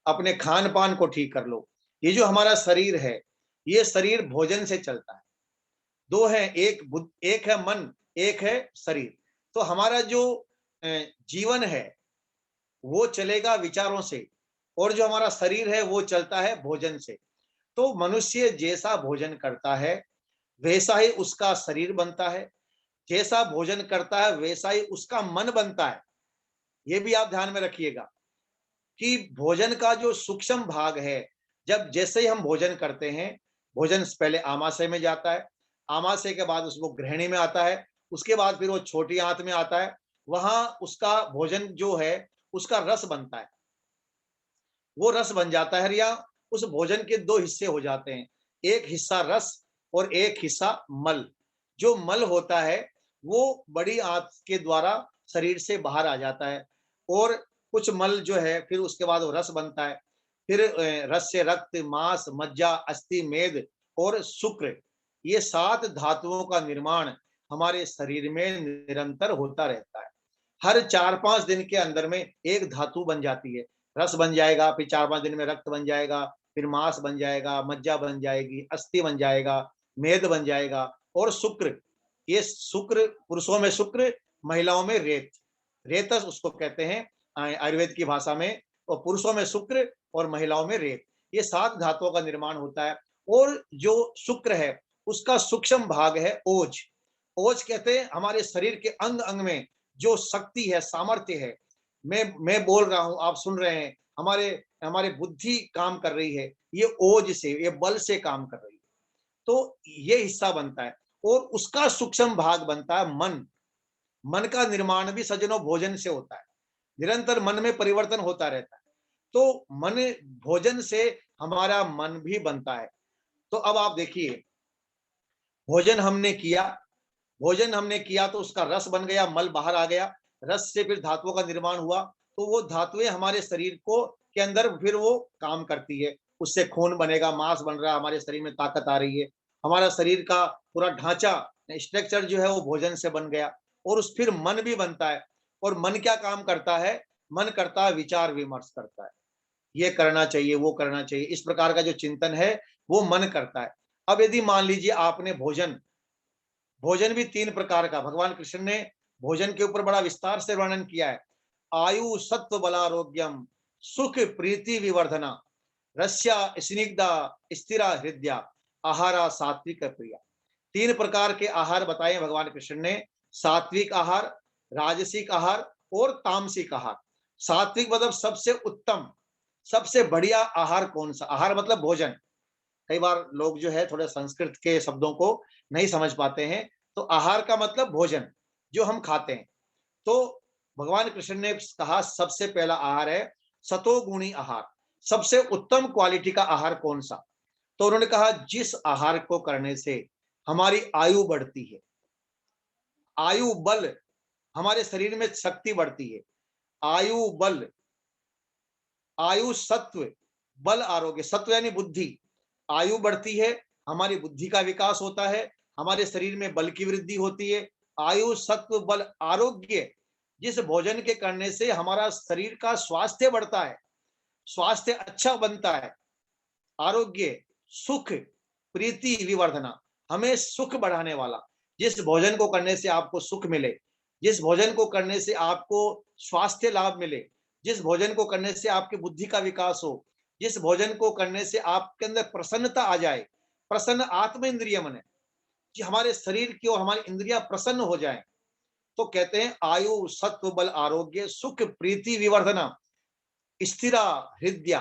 अपने खान पान को ठीक कर लो। ये जो हमारा शरीर है, ये शरीर भोजन से चलता है। दो है, एक है मन, एक है शरीर। तो हमारा जो जीवन है वो चलेगा विचारों से, और जो हमारा शरीर है वो चलता है भोजन से। तो मनुष्य जैसा भोजन करता है वैसा ही उसका शरीर बनता है, जैसा भोजन करता है वैसा ही उसका मन बनता है। ये भी आप ध्यान में रखिएगा कि भोजन का जो सूक्ष्म भाग है, जब जैसे ही हम भोजन करते हैं, भोजन पहले आमाशय में जाता है, आमाशय के बाद उसको ग्रहणी में आता है, उसके बाद फिर वो छोटी आंत में आता है, वहां उसका भोजन जो है उसका रस बनता है। वो रस बन जाता है, या उस भोजन के दो हिस्से हो जाते हैं, एक हिस्सा रस और एक हिस्सा मल। जो मल होता है वो बड़ी आंत के द्वारा शरीर से बाहर आ जाता है, और कुछ मल जो है फिर उसके बाद वो रस बनता है। फिर रस से रक्त, मांस, मज्जा, अस्थि, मेद और शुक्र, ये 7 धातुओं का निर्माण हमारे शरीर में निरंतर होता रहता है। हर 4-5 दिन के अंदर में एक धातु बन जाती है। रस बन जाएगा, फिर 4-5 दिन में रक्त बन जाएगा, फिर मांस बन जाएगा, मज्जा बन जाएगी, अस्थि बन जाएगा, मेद बन जाएगा और शुक्र। ये शुक्र, पुरुषों में शुक्र, महिलाओं में रेत, रेतस उसको कहते हैं आयुर्वेद की भाषा में। और पुरुषों में शुक्र और महिलाओं में रेत, ये 7 धातुओं का निर्माण होता है। और जो शुक्र है उसका सूक्ष्म भाग है ओज। ओज कहते हैं हमारे शरीर के अंग अंग में जो शक्ति है, सामर्थ्य है। मैं बोल रहा हूं, आप सुन रहे हैं, हमारे हमारे बुद्धि काम कर रही है, ये ओज से, ये बल से काम कर रही है। तो ये हिस्सा बनता है, और उसका सूक्ष्म भाग बनता है मन। मन का निर्माण भी सज्जनों भोजन से होता है, निरंतर मन में परिवर्तन होता रहता है। तो मन, भोजन से हमारा मन भी बनता है। तो अब आप देखिए, भोजन हमने किया, भोजन हमने किया तो उसका रस बन गया, मल बाहर आ गया, रस से फिर धातुओं का निर्माण हुआ, तो वो धातुएं हमारे शरीर को के अंदर फिर वो काम करती है, उससे खून बनेगा, मांस बन रहा है, हमारे शरीर में ताकत आ रही है, हमारा शरीर का पूरा ढांचा, स्ट्रक्चर जो है वो भोजन से बन गया। और उस फिर मन भी बनता है, और मन क्या काम करता है? मन करता है विचार विमर्श करता है, ये करना चाहिए, वो करना चाहिए, इस प्रकार का जो चिंतन है वो मन करता है। अब यदि मान लीजिए आपने भोजन, भोजन भी 3 प्रकार का, भगवान कृष्ण ने भोजन के ऊपर बड़ा विस्तार से वर्णन किया है। आयु सत्व बलारोग्यम, सुख प्रीति विवर्धना, रस्या स्निग्धा स्थिरा हृदया, आहारा सात्विक प्रिया। 3 प्रकार के आहार बताए भगवान कृष्ण ने, सात्विक आहार, राजसिक आहार और तामसिक आहार। सात्विक मतलब सबसे उत्तम, सबसे बढ़िया आहार कौन सा? आहार मतलब भोजन, कई बार लोग जो है थोड़े संस्कृत के शब्दों को नहीं समझ पाते हैं। तो आहार का मतलब भोजन जो हम खाते हैं। तो भगवान कृष्ण ने कहा सबसे पहला आहार है सतोगुणी आहार। सबसे उत्तम क्वालिटी का आहार कौन सा? तो उन्होंने कहा जिस आहार को करने से हमारी आयु बढ़ती है, आयु बल, हमारे शरीर में शक्ति बढ़ती है, आयु बल, आयु सत्व, बल आरोग्य, सत्व यानी बुद्धि, आयु बढ़ती है, हमारी बुद्धि का विकास होता है, हमारे शरीर में बल की वृद्धि होती है, आयु सत्व बल आरोग्य, जिस भोजन के करने से हमारा शरीर का स्वास्थ्य बढ़ता है, स्वास्थ्य अच्छा बनता है, आरोग्य, सुख, प्रीति विवर्धना, हमें सुख बढ़ाने वाला, जिस भोजन को करने से आपको सुख मिले, जिस भोजन को करने से आपको स्वास्थ्य लाभ मिले, जिस भोजन को करने से आपकी बुद्धि का विकास हो, जिस भोजन को करने से आपके अंदर प्रसन्नता आ जाए, प्रसन्न आत्म इंद्रिय मन, कि हमारे शरीर की और हमारी इंद्रियां प्रसन्न हो जाए। तो कहते हैं आयु सत्व बल आरोग्य सुख प्रीति विवर्धना स्थिरा हृदया।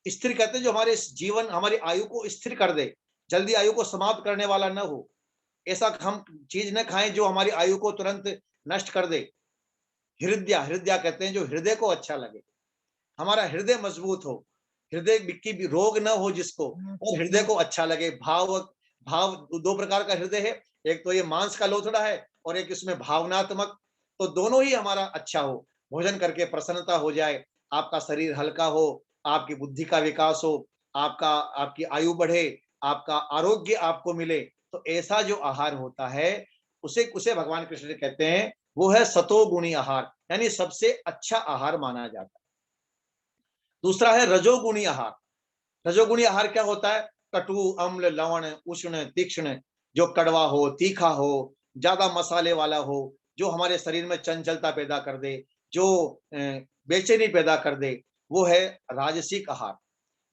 स्थिर कहते हैं जो हमारे जीवन हमारी आयु को स्थिर कर दे, जल्दी आयु को समाप्त करने वाला न हो, ऐसा हम चीज न खाएं जो हमारी आयु को तुरंत नष्ट कर दे। हृदय, हृदय कहते हैं जो हृदय को अच्छा लगे, हमारा हृदय मजबूत हो, हृदय की भी रोग न हो जिसको, और हृदय को अच्छा लगे। भाव, भाव दो प्रकार का हृदय है, एक तो ये मांस का लोथड़ा है और एक इसमें भावनात्मक। तो दोनों ही हमारा अच्छा हो, भोजन करके प्रसन्नता हो जाए, आपका शरीर हल्का हो, आपकी बुद्धि का विकास हो, आपका आपकी आयु बढ़े, आपका आरोग्य आपको मिले। तो ऐसा जो आहार होता है उसे उसे भगवान कृष्ण कहते हैं वो है सतोगुणी आहार, यानी सबसे अच्छा आहार माना जाता है। दूसरा है रजोगुणी आहार। रजोगुणी आहार क्या होता है? कटु अम्ल लवण उष्ण तीक्ष्ण, जो कड़वा हो, तीखा हो, ज्यादा मसाले वाला हो, जो हमारे शरीर में चंचलता पैदा कर दे, जो बेचैनी पैदा कर दे, वो है राजसिक आहार,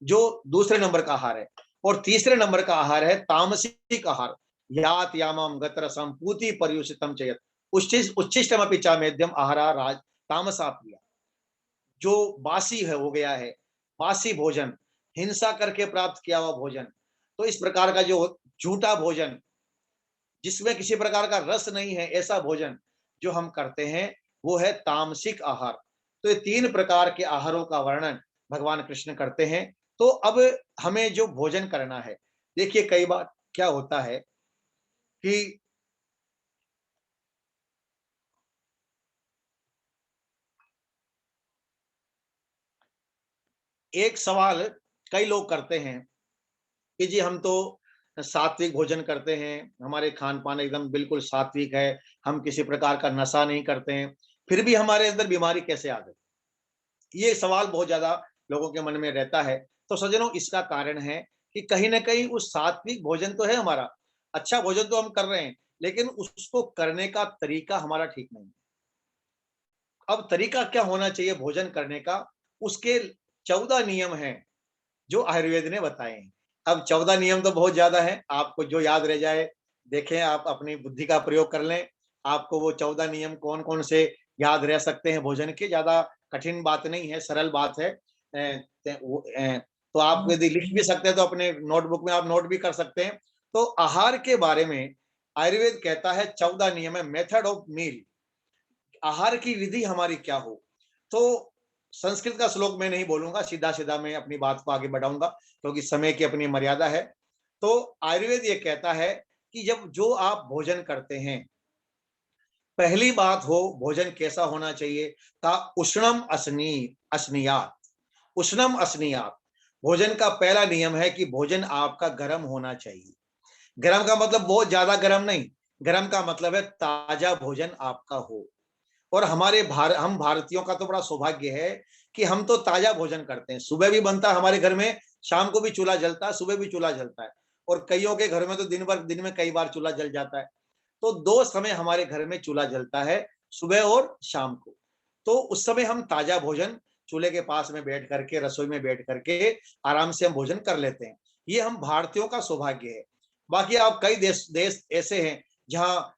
जो दूसरे नंबर का आहार है। और तीसरे नंबर का आहार है तामसिक आहार। यात यामम गतरसम पूति पर्युषितम चयत उच्छिष्टम अपि च मेध्यम आहारा राज तामसा प्रिया। जो बासी है हो गया है, बासी भोजन, हिंसा करके प्राप्त किया हुआ भोजन, तो इस प्रकार का जो झूठा भोजन जिसमें किसी प्रकार का रस नहीं है, ऐसा भोजन जो हम करते हैं वो है तामसिक आहार। तो ये तीन प्रकार के आहारों का वर्णन भगवान कृष्ण करते हैं। तो अब हमें जो भोजन करना है, देखिए कई बार क्या होता है कि एक सवाल कई लोग करते हैं कि जी हम तो सात्विक भोजन करते हैं, हमारे खान पान एकदम बिल्कुल सात्विक है, हम किसी प्रकार का नशा नहीं करते हैं, फिर भी हमारे अंदर बीमारी कैसे आ गई? ये सवाल बहुत ज्यादा लोगों के मन में रहता है। तो सज्जनों, इसका कारण है कि कहीं ना कहीं उस सात्विक भोजन तो है हमारा, अच्छा भोजन तो हम कर रहे हैं, लेकिन उसको करने का तरीका हमारा ठीक नहीं है। अब तरीका क्या होना चाहिए भोजन करने का? उसके 14 नियम हैं जो आयुर्वेद ने बताए हैं। अब 14 नियम तो बहुत ज्यादा है, आपको जो याद रह जाए देखें, आप अपनी बुद्धि का प्रयोग कर लें, आपको वो 14 नियम कौन कौन से याद रह सकते हैं भोजन के। ज्यादा कठिन बात नहीं है, सरल बात है। तो आप यदि लिख भी सकते हैं तो अपने नोटबुक में आप नोट भी कर सकते हैं। तो आहार के बारे में आयुर्वेद कहता है 14 नियम है, मेथड ऑफ मील, आहार की विधि हमारी क्या हो। तो संस्कृत का श्लोक मैं नहीं बोलूंगा, सीधा सीधा मैं अपनी बात को आगे बढ़ाऊंगा क्योंकि समय की अपनी मर्यादा है। तो आयुर्वेद ये कहता है कि जब जो आप भोजन करते हैं, पहली बात हो भोजन कैसा होना चाहिए, का उष्णम अस्नियात, उष्णम अस्नियात। भोजन का पहला नियम है कि भोजन आपका गर्म होना चाहिए। गर्म का मतलब बहुत ज्यादा गर्म नहीं, गर्म का मतलब है ताजा भोजन आपका हो। और हम भारतीयों का तो बड़ा सौभाग्य है कि हम तो ताजा भोजन करते हैं, सुबह भी बनता है हमारे घर में, शाम को भी चूल्हा जलता है, सुबह भी चूल्हा जलता है, और कईयों के घर में तो दिन में कई बार चूल्हा जल जाता है। तो दो समय हमारे घर में चूल्हा जलता है, सुबह और शाम को। तो उस समय हम ताजा भोजन चूल्हे के पास में बैठ करके, रसोई में बैठ करके आराम से हम भोजन कर लेते हैं। ये हम भारतीयों का सौभाग्य है। बाकी आप कई देश देश ऐसे हैं जहाँ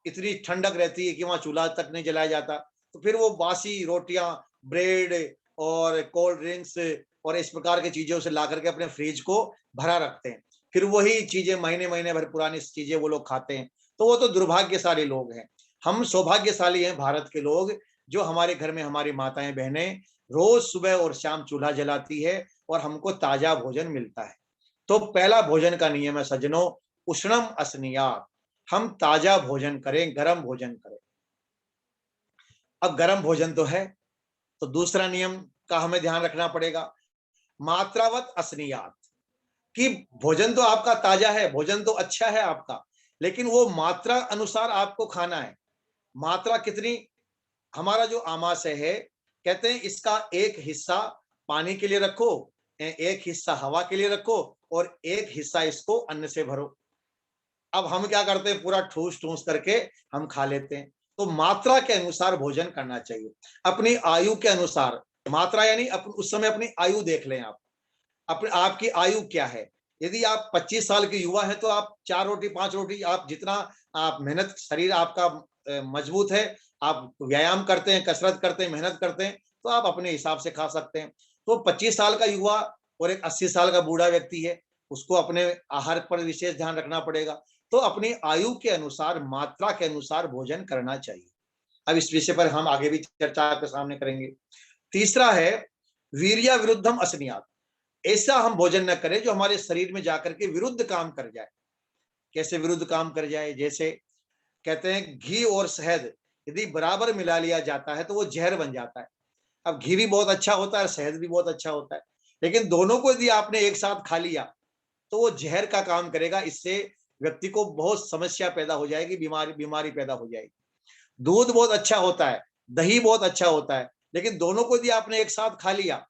इतनी ठंडक रहती है कि वहां चूल्हा तक नहीं जलाया जाता, तो फिर वो बासी रोटियां, ब्रेड और कोल्ड ड्रिंक्स और इस प्रकार की चीजें उसे ला करके अपने फ्रिज को भरा रखते हैं, फिर वही चीजें महीने महीने भर पुरानी चीजें वो लोग खाते हैं। तो वो तो दुर्भाग्यशाली लोग हैं। हम सौभाग्यशाली हैं भारत के लोग, जो हमारे घर में हमारी माताएं बहनें रोज सुबह और शाम चूल्हा जलाती है और हमको ताजा भोजन मिलता है। तो पहला भोजन का नियम है सज्जनों, उष्णम अस्नियात, हम ताजा भोजन करें, गर्म भोजन करें। अब गर्म भोजन तो है, तो दूसरा नियम का हमें ध्यान रखना पड़ेगा, मात्रावत अस्नियात, कि भोजन तो आपका ताजा है, भोजन तो अच्छा है आपका, लेकिन वो मात्रा अनुसार आपको खाना है। मात्रा कितनी? हमारा जो आमाशय है, कहते हैं इसका एक हिस्सा पानी के लिए रखो, एक हिस्सा हवा के लिए रखो और एक हिस्सा इसको अन्न से भरो। अब हम क्या करते हैं, पूरा ठूस ठूस करके हम खा लेते हैं। तो मात्रा के अनुसार भोजन करना चाहिए, अपनी आयु के अनुसार। मात्रा यानी उस समय अपनी आयु देख लें आप, अपने आपकी आयु क्या है। यदि आप 25 साल के युवा हैं तो आप 4 रोटी 5 रोटी, आप जितना आप मेहनत, शरीर आपका मजबूत है, आप व्यायाम करते हैं, कसरत करते हैं, मेहनत करते हैं, तो आप अपने हिसाब से खा सकते हैं। तो 25 साल का युवा और एक 80 साल का बूढ़ा व्यक्ति है, उसको अपने आहार पर विशेष ध्यान रखना पड़ेगा। तो अपनी आयु के अनुसार, मात्रा के अनुसार भोजन करना चाहिए। अब इस विषय पर हम आगे भी चर्चा आपके सामने करेंगे। तीसरा है वीर्य विरुद्धम असनियात, ऐसा हम भोजन न करें जो हमारे शरीर में जाकर के विरुद्ध काम कर जाए। कैसे विरुद्ध काम कर जाए? जैसे कहते हैं घी और शहद यदि बराबर मिला लिया जाता है तो वो जहर बन जाता है। अब घी भी बहुत अच्छा होता है, शहद भी बहुत अच्छा होता है, लेकिन दोनों को यदि आपने एक साथ खा लिया तो वो जहर का काम करेगा। इससे व्यक्ति को बहुत समस्या पैदा हो जाएगी, बीमारी बीमारी पैदा हो जाएगी। दूध बहुत अच्छा होता है, दही बहुत अच्छा होता है, लेकिन दोनों को यदि आपने एक साथ खा लिया,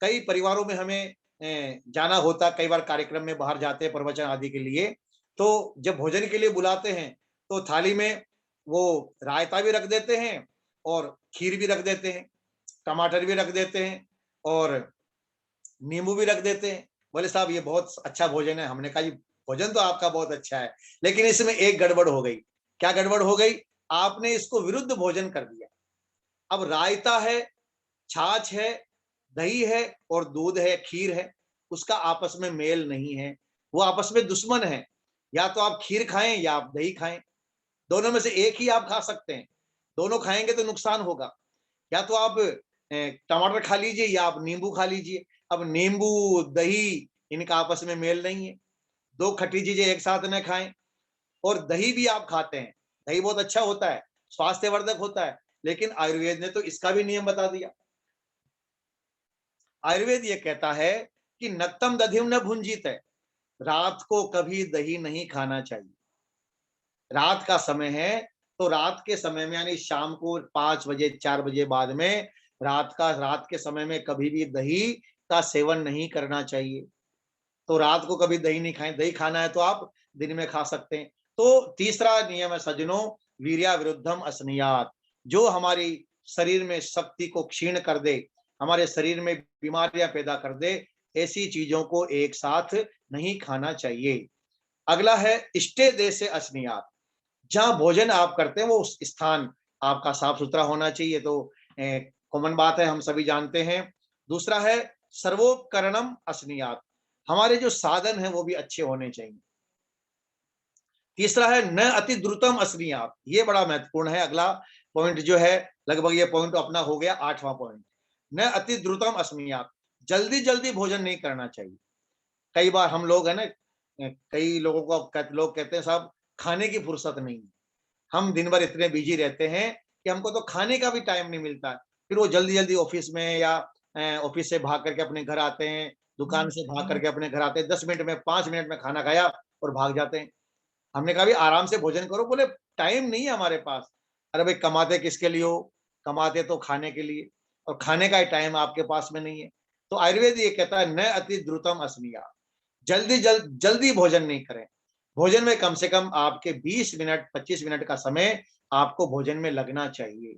कई परिवारों में हमें जाना होता, कई बार कार्यक्रम में बाहर जाते हैं प्रवचन आदि के लिए, तो जब भोजन के लिए बुलाते हैं तो थाली में वो रायता भी रख देते हैं और खीर भी रख देते हैं, टमाटर भी रख देते हैं और नींबू भी रख देते हैं। बोले साहब ये बहुत अच्छा भोजन है। हमने कहा जी भोजन तो आपका बहुत अच्छा है, लेकिन इसमें एक गड़बड़ हो गई। क्या गड़बड़ हो गई? आपने इसको विरुद्ध भोजन कर दिया। अब रायता है, छाछ है, दही है और दूध है, खीर है, उसका आपस में मेल नहीं है, वो आपस में दुश्मन है। या तो आप खीर खाएं या आप दही खाएं, दोनों में से एक ही आप खा सकते हैं। दोनों खाएंगे तो नुकसान होगा। या तो आप टमाटर खा लीजिए या आप नींबू खा लीजिए। अब नींबू दही इनका आपस में मेल नहीं है, दो खट्टी चीजें एक साथ न खाएं। और दही भी आप खाते हैं, दही बहुत अच्छा होता है, स्वास्थ्यवर्धक होता है, लेकिन आयुर्वेद ने तो इसका भी नियम बता दिया। आयुर्वेद ये कहता है कि नक्तम दधिम न भुंजित है, रात को कभी दही नहीं खाना चाहिए। रात का समय है तो रात के समय में यानी शाम को 5 बजे 4 बजे बाद में, रात के समय में कभी भी दही का सेवन नहीं करना चाहिए। तो रात को कभी दही नहीं खाएं, दही खाना है तो आप दिन में खा सकते हैं। तो तीसरा नियम है सज्जनों, वीर्या विरुद्धम असनियात, जो हमारी शरीर में शक्ति को क्षीण कर दे, हमारे शरीर में बीमारियां पैदा कर दे, ऐसी चीजों को एक साथ नहीं खाना चाहिए। अगला है इष्टे देश से असनियात, जहां भोजन आप करते हैं वो स्थान आपका साफ सुथरा होना चाहिए। तो कॉमन बात है, हम सभी जानते हैं। दूसरा है सर्वोपकरणम असनियात, हमारे जो साधन हैं वो भी अच्छे होने चाहिए। तीसरा है न अति द्रुतम असनियात, ये बड़ा महत्वपूर्ण है। अगला पॉइंट जो है, लगभग ये पॉइंट अपना हो गया 8वां पॉइंट। न अति द्रुतम असनियात, जल्दी जल्दी भोजन नहीं करना चाहिए। कई बार हम लोग है ना, कई लोगों को लोग कहते हैं साहब खाने की फुर्सत नहीं है, हम दिन भर इतने बिजी रहते हैं कि हमको तो खाने का भी टाइम नहीं मिलता है। फिर वो जल्दी जल्दी ऑफिस में या ऑफिस से भाग करके अपने घर आते हैं, दुकान से भाग करके अपने घर आते हैं, 10 मिनट में 5 मिनट में खाना खाया और भाग जाते हैं। हमने कहा भी आराम से भोजन करो, बोले टाइम नहीं है हमारे पास। अरे भाई कमाते किसके लिए हो? कमाते तो खाने के लिए, और खाने का टाइम आपके पास में नहीं है। तो आयुर्वेद ये कहता है न अति द्रुतम असनिया, जल्दी भोजन नहीं करें। भोजन में कम से कम आपके 20 मिनट 25 मिनट का समय आपको भोजन में लगना चाहिए।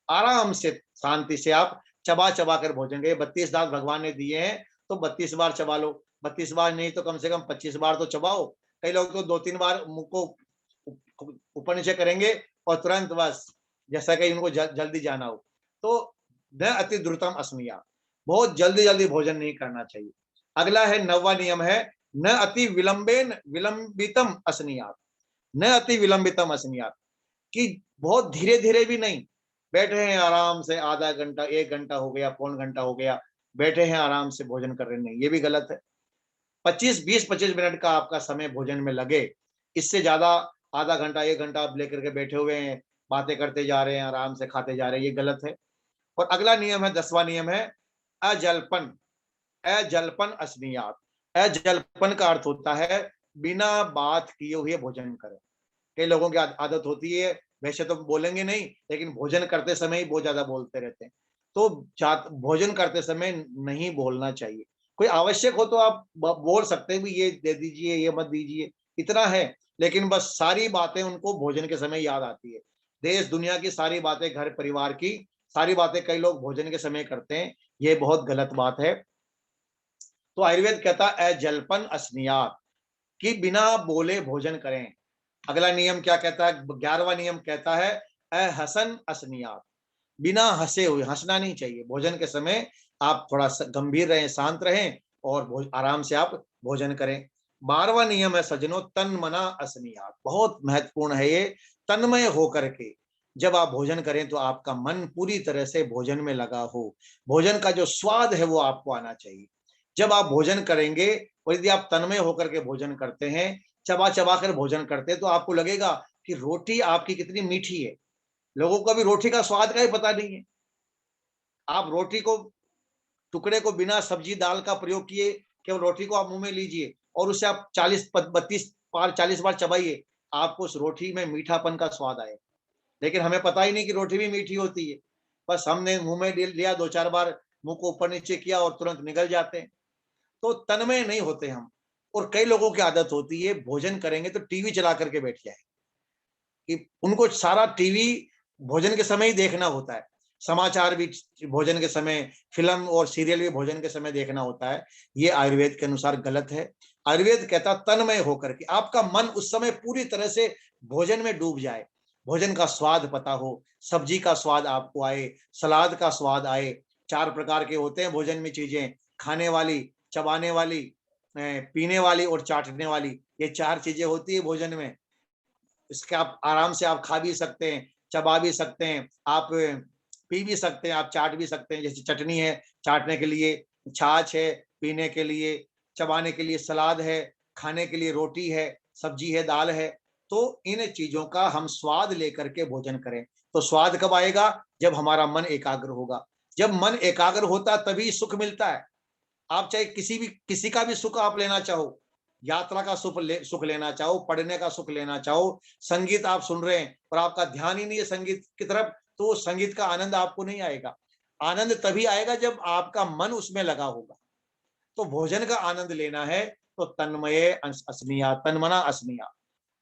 आराम से शांति से आप चबा चबा कर भोजन करें। 32 दांत भगवान ने दिए हैं तो 32 बार चबा लो, 32 बार नहीं तो कम से कम 25 बार तो चबाओ। कई लोग तो 2-3 बार मुंह को ऊपर नीचे करेंगे और तुरंत बस, जैसा कि उनको जल्दी जाना हो। तो न अति द्रुतम अस्मिया, बहुत जल्दी जल्दी भोजन नहीं करना चाहिए। अगला है 9वां नियम है, न अति विलंबेन विलंबितम असनियात। न अति विलंबितम असनियात, कि बहुत धीरे धीरे भी नहीं, बैठे हैं आराम से आधा घंटा 1 घंटा हो गया, पौन घंटा हो गया, बैठे हैं आराम से भोजन कर रहे, नहीं, ये भी गलत है। 25 मिनट का आपका समय भोजन में लगे, इससे ज्यादा आधा घंटा 1 घंटा आप लेकर के बैठे हुए हैं, बातें करते जा रहे हैं, आराम से खाते जा रहे हैं, ये गलत है। और अगला नियम है, 10वां नियम है, अजल्पन। अजल्पन असनियात। अजल्पन का अर्थ होता है बिना बात किए हुए भोजन करें। कई लोगों की आदत होती है, वैसे तो बोलेंगे नहीं, लेकिन भोजन करते समय ही बहुत ज्यादा बोलते रहते हैं। तो भोजन करते समय नहीं बोलना चाहिए। कोई आवश्यक हो तो आप बोल सकते हैं भी, ये दे दीजिए, ये मत दीजिए, इतना है। लेकिन बस सारी बातें उनको भोजन के समय याद आती है। देश दुनिया की सारी बातें, घर परिवार की सारी बातें कई लोग भोजन के समय करते हैं, ये बहुत गलत बात है। तो आयुर्वेद कहता है जलपन असनियात, कि बिना बोले भोजन करें। अगला नियम क्या कहता है, 11वां नियम कहता है अहसन असनियात, बिना हंसे हुए, हंसना नहीं चाहिए भोजन के समय। आप थोड़ा गंभीर रहें, शांत रहें, और आराम से आप भोजन करें। 12वां नियम है सज्जनों, तन मना असनियात, बहुत महत्वपूर्ण है ये। तन्मय होकर के जब आप भोजन करें तो आपका मन पूरी तरह से भोजन में लगा हो, भोजन का जो स्वाद है वो आपको आना चाहिए। जब आप भोजन करेंगे और यदि आप तन्मय होकर के भोजन करते हैं, चबा चबा कर भोजन करते हैं, तो आपको लगेगा कि रोटी आपकी कितनी मीठी है। लोगों को अभी रोटी का स्वाद का ही पता नहीं है। आप रोटी को, टुकड़े को बिना सब्जी दाल का प्रयोग किए केवल रोटी को आप मुंह में लीजिए और उसे आप 40 बार चबाइए, आपको उस रोटी में मीठापन का स्वाद आए। लेकिन हमें पता ही नहीं कि रोटी भी मीठी होती है। बस हमने मुंह में लिया, 2-4 बार मुंह को ऊपर नीचे किया और तुरंत निगल जाते हैं। तो तन्मय नहीं होते हम। और कई लोगों की आदत होती है, भोजन करेंगे तो टीवी चला करके बैठ जाए, कि उनको सारा टीवी भोजन के समय ही देखना होता है। समाचार भी भोजन के समय, फिल्म और सीरियल भी भोजन के समय देखना होता है। ये आयुर्वेद के अनुसार गलत है। आयुर्वेद कहता तन्मय होकर के आपका मन उस समय पूरी तरह से भोजन में डूब जाए, भोजन का स्वाद पता हो, सब्जी का स्वाद आपको आए, सलाद का स्वाद आए। 4 प्रकार के होते हैं भोजन में चीजें, खाने वाली, चबाने वाली, पीने वाली और चाटने वाली, ये 4 चीजें होती है भोजन में। इसके आप आराम से आप खा भी सकते हैं, चबा भी सकते हैं, आप पी भी सकते हैं, आप चाट भी सकते हैं। जैसे चटनी है चाटने के लिए, छाछ है पीने के लिए, चबाने के लिए सलाद है, खाने के लिए रोटी है, सब्जी है, दाल है। तो इन चीजों का हम स्वाद लेकर के भोजन करें। तो स्वाद कब आएगा, जब हमारा मन एकाग्र होगा। जब मन एकाग्र होता तभी सुख मिलता है। आप चाहे किसी का भी सुख आप लेना चाहो, यात्रा का सुख लेना चाहो, पढ़ने का सुख लेना चाहो, संगीत आप सुन रहे हैं और आपका ध्यान ही नहीं है संगीत की तरफ, तो संगीत का आनंद आपको नहीं आएगा। आनंद तभी आएगा जब आपका मन उसमें लगा होगा। तो भोजन का आनंद लेना है तो तन्मय अस्मिया, तन्मना अस्मिया,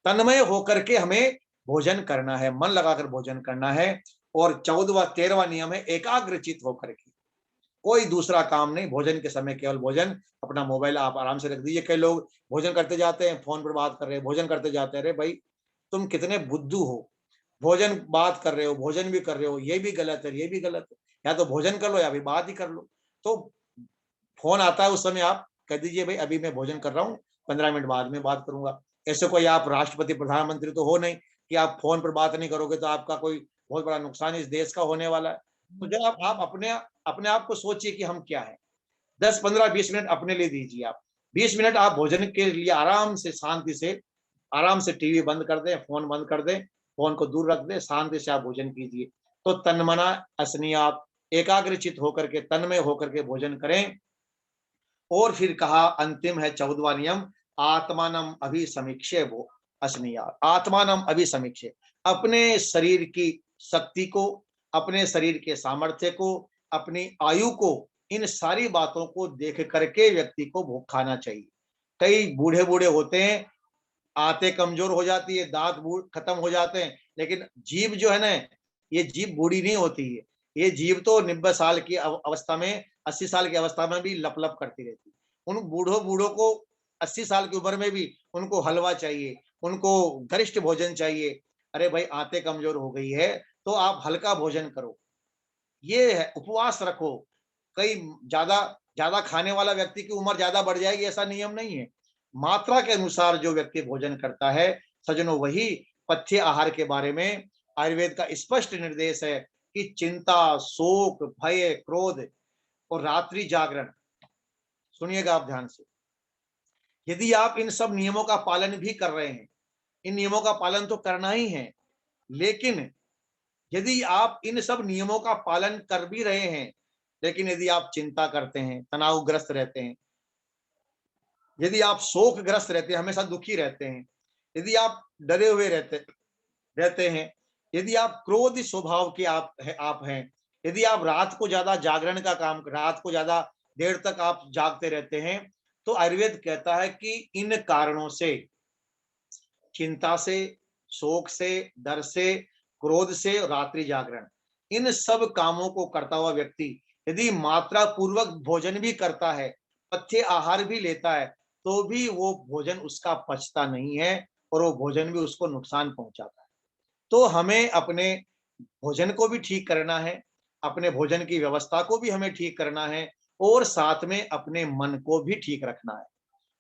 तन्मय होकर के हमें भोजन करना है, मन लगाकर भोजन करना है। और 14वां 13वां नियम है एकाग्रचित होकर के, कोई दूसरा काम नहीं, भोजन के समय केवल भोजन। अपना मोबाइल आप आराम से रख दीजिए। कई लोग भोजन करते जाते हैं, फोन पर बात कर रहे हैं, भोजन करते जाते हैं। अरे भाई, तुम कितने बुद्धू हो, भोजन बात कर रहे हो, भोजन भी कर रहे हो, ये भी गलत है, ये भी गलत है। या तो भोजन कर लो या फिर बात ही कर लो। तो फोन आता है उस समय आप कह दीजिए भाई अभी मैं भोजन कर रहा हूँ, 15 मिनट बाद में बात करूंगा। ऐसे कोई आप राष्ट्रपति प्रधानमंत्री तो हो नहीं कि आप फोन पर बात नहीं करोगे तो आपका कोई बहुत बड़ा नुकसान इस देश का होने वाला है। तो जब आप अपने अपने आप को सोचिए कि हम क्या है। 10-15-20 मिनट अपने लिए दीजिए आप। 20 मिनट आप भोजन के लिए आराम से, शांति से, आराम से टीवी बंद कर दें, फोन बंद कर दें, फोन को दूर रख दें, शांति से आप भोजन कीजिए। तो तन्मना असनी, आप एकाग्रचित होकर के, तन्मय होकर के भोजन करें। और फिर कहा, अंतिम है 14वां नियम, आत्मानम अभिसमीक्षे वो असनिया, आत्मानम अभिसमीक्षे, अपने शरीर की शक्ति को, अपने शरीर के सामर्थ्य को, अपनी आयु को, इन सारी बातों को देख करके व्यक्ति को भोग खाना चाहिए। कई बूढ़े बूढ़े होते हैं, आंतें कमजोर हो जाती है, दांत खत्म हो जाते हैं, लेकिन जीभ जो है ना, ये जीभ बूढ़ी नहीं होती है। ये जीभ तो 90 साल की अवस्था में, 80 साल की अवस्था में भी लप लप करती रहती है। उन बूढ़ों बूढ़ों को 80 साल की उम्र में भी उनको हलवा चाहिए, उनको गरिष्ठ भोजन चाहिए। अरे भाई, आंतें कमजोर हो गई है तो आप हल्का भोजन करो, ये है, उपवास रखो, कई ज्यादा ज्यादा खाने वाला व्यक्ति की उम्र ज्यादा बढ़ जाएगी, ऐसा नियम नहीं है। मात्रा के अनुसार जो व्यक्ति भोजन करता है, सज्जनों, वही पथ्य आहार के बारे में आयुर्वेद का स्पष्ट निर्देश है कि चिंता, शोक, भय, क्रोध और रात्रि जागरण, सुनिएगा आप ध्यान से, यदि आप इन सब नियमों का पालन भी कर रहे हैं, इन नियमों का पालन तो करना ही है, लेकिन यदि आप इन सब नियमों का पालन कर भी रहे हैं, लेकिन यदि आप चिंता करते हैं, तनावग्रस्त रहते हैं, यदि आप शोकग्रस्त रहते हैं, हमेशा दुखी रहते हैं, यदि आप डरे हुए रहते हैं, यदि आप क्रोध स्वभाव के आप हैं, यदि आप रात को ज्यादा जागरण का काम, रात को ज्यादा देर तक आप जागते रहते हैं, तो आयुर्वेद कहता है कि इन कारणों से, चिंता से, शोक से, डर से, क्रोध से, रात्रि जागरण, इन सब कामों को करता हुआ व्यक्ति यदि मात्रा पूर्वक भोजन भी करता है, पथ्य आहार भी लेता है, तो भी वो भोजन उसका पचता नहीं है और वो भोजन भी उसको नुकसान पहुंचाता है। तो हमें अपने भोजन को भी ठीक करना है, अपने भोजन की व्यवस्था को भी हमें ठीक करना है और साथ में अपने मन को भी ठीक रखना है।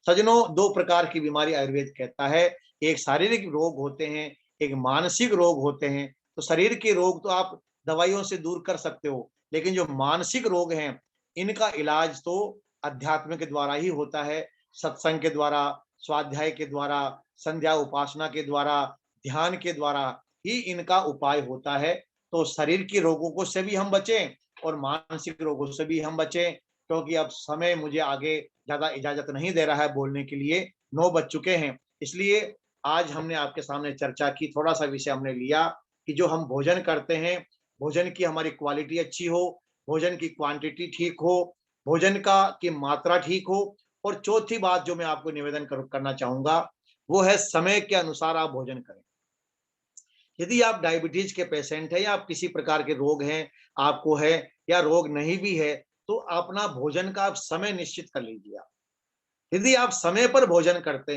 सज्जनों, दो प्रकार की बीमारी आयुर्वेद कहता है, एक शारीरिक रोग होते हैं, एक मानसिक रोग होते हैं। तो शरीर के रोग तो आप दवाइयों से दूर कर सकते हो, लेकिन जो मानसिक रोग हैं, इनका इलाज तो अध्यात्म के द्वारा ही होता है, सत्संग के द्वारा, स्वाध्याय के द्वारा, संध्या उपासना के द्वारा, ध्यान के द्वारा ही इनका उपाय होता है। तो शरीर के रोगों को से भी हम बचें और मानसिक रोगों से भी हम बचें, क्योंकि अब समय मुझे आगे ज्यादा इजाजत नहीं दे रहा है बोलने के लिए, 9 बज चुके हैं। इसलिए आज हमने आपके सामने चर्चा की, थोड़ा सा विषय हमने लिया कि जो हम भोजन करते हैं, भोजन की हमारी क्वालिटी अच्छी हो, भोजन की क्वांटिटी ठीक हो, भोजन का की मात्रा ठीक हो, और चौथी बात जो मैं आपको निवेदन करना चाहूंगा, वो है समय के अनुसार आप भोजन करें। यदि आप डायबिटीज के पेशेंट है या आप किसी प्रकार के रोग हैं, आपको है या रोग नहीं भी है, तो अपना भोजन का आप समय निश्चित कर लीजिए। यदि आप समय पर भोजन करते हैं,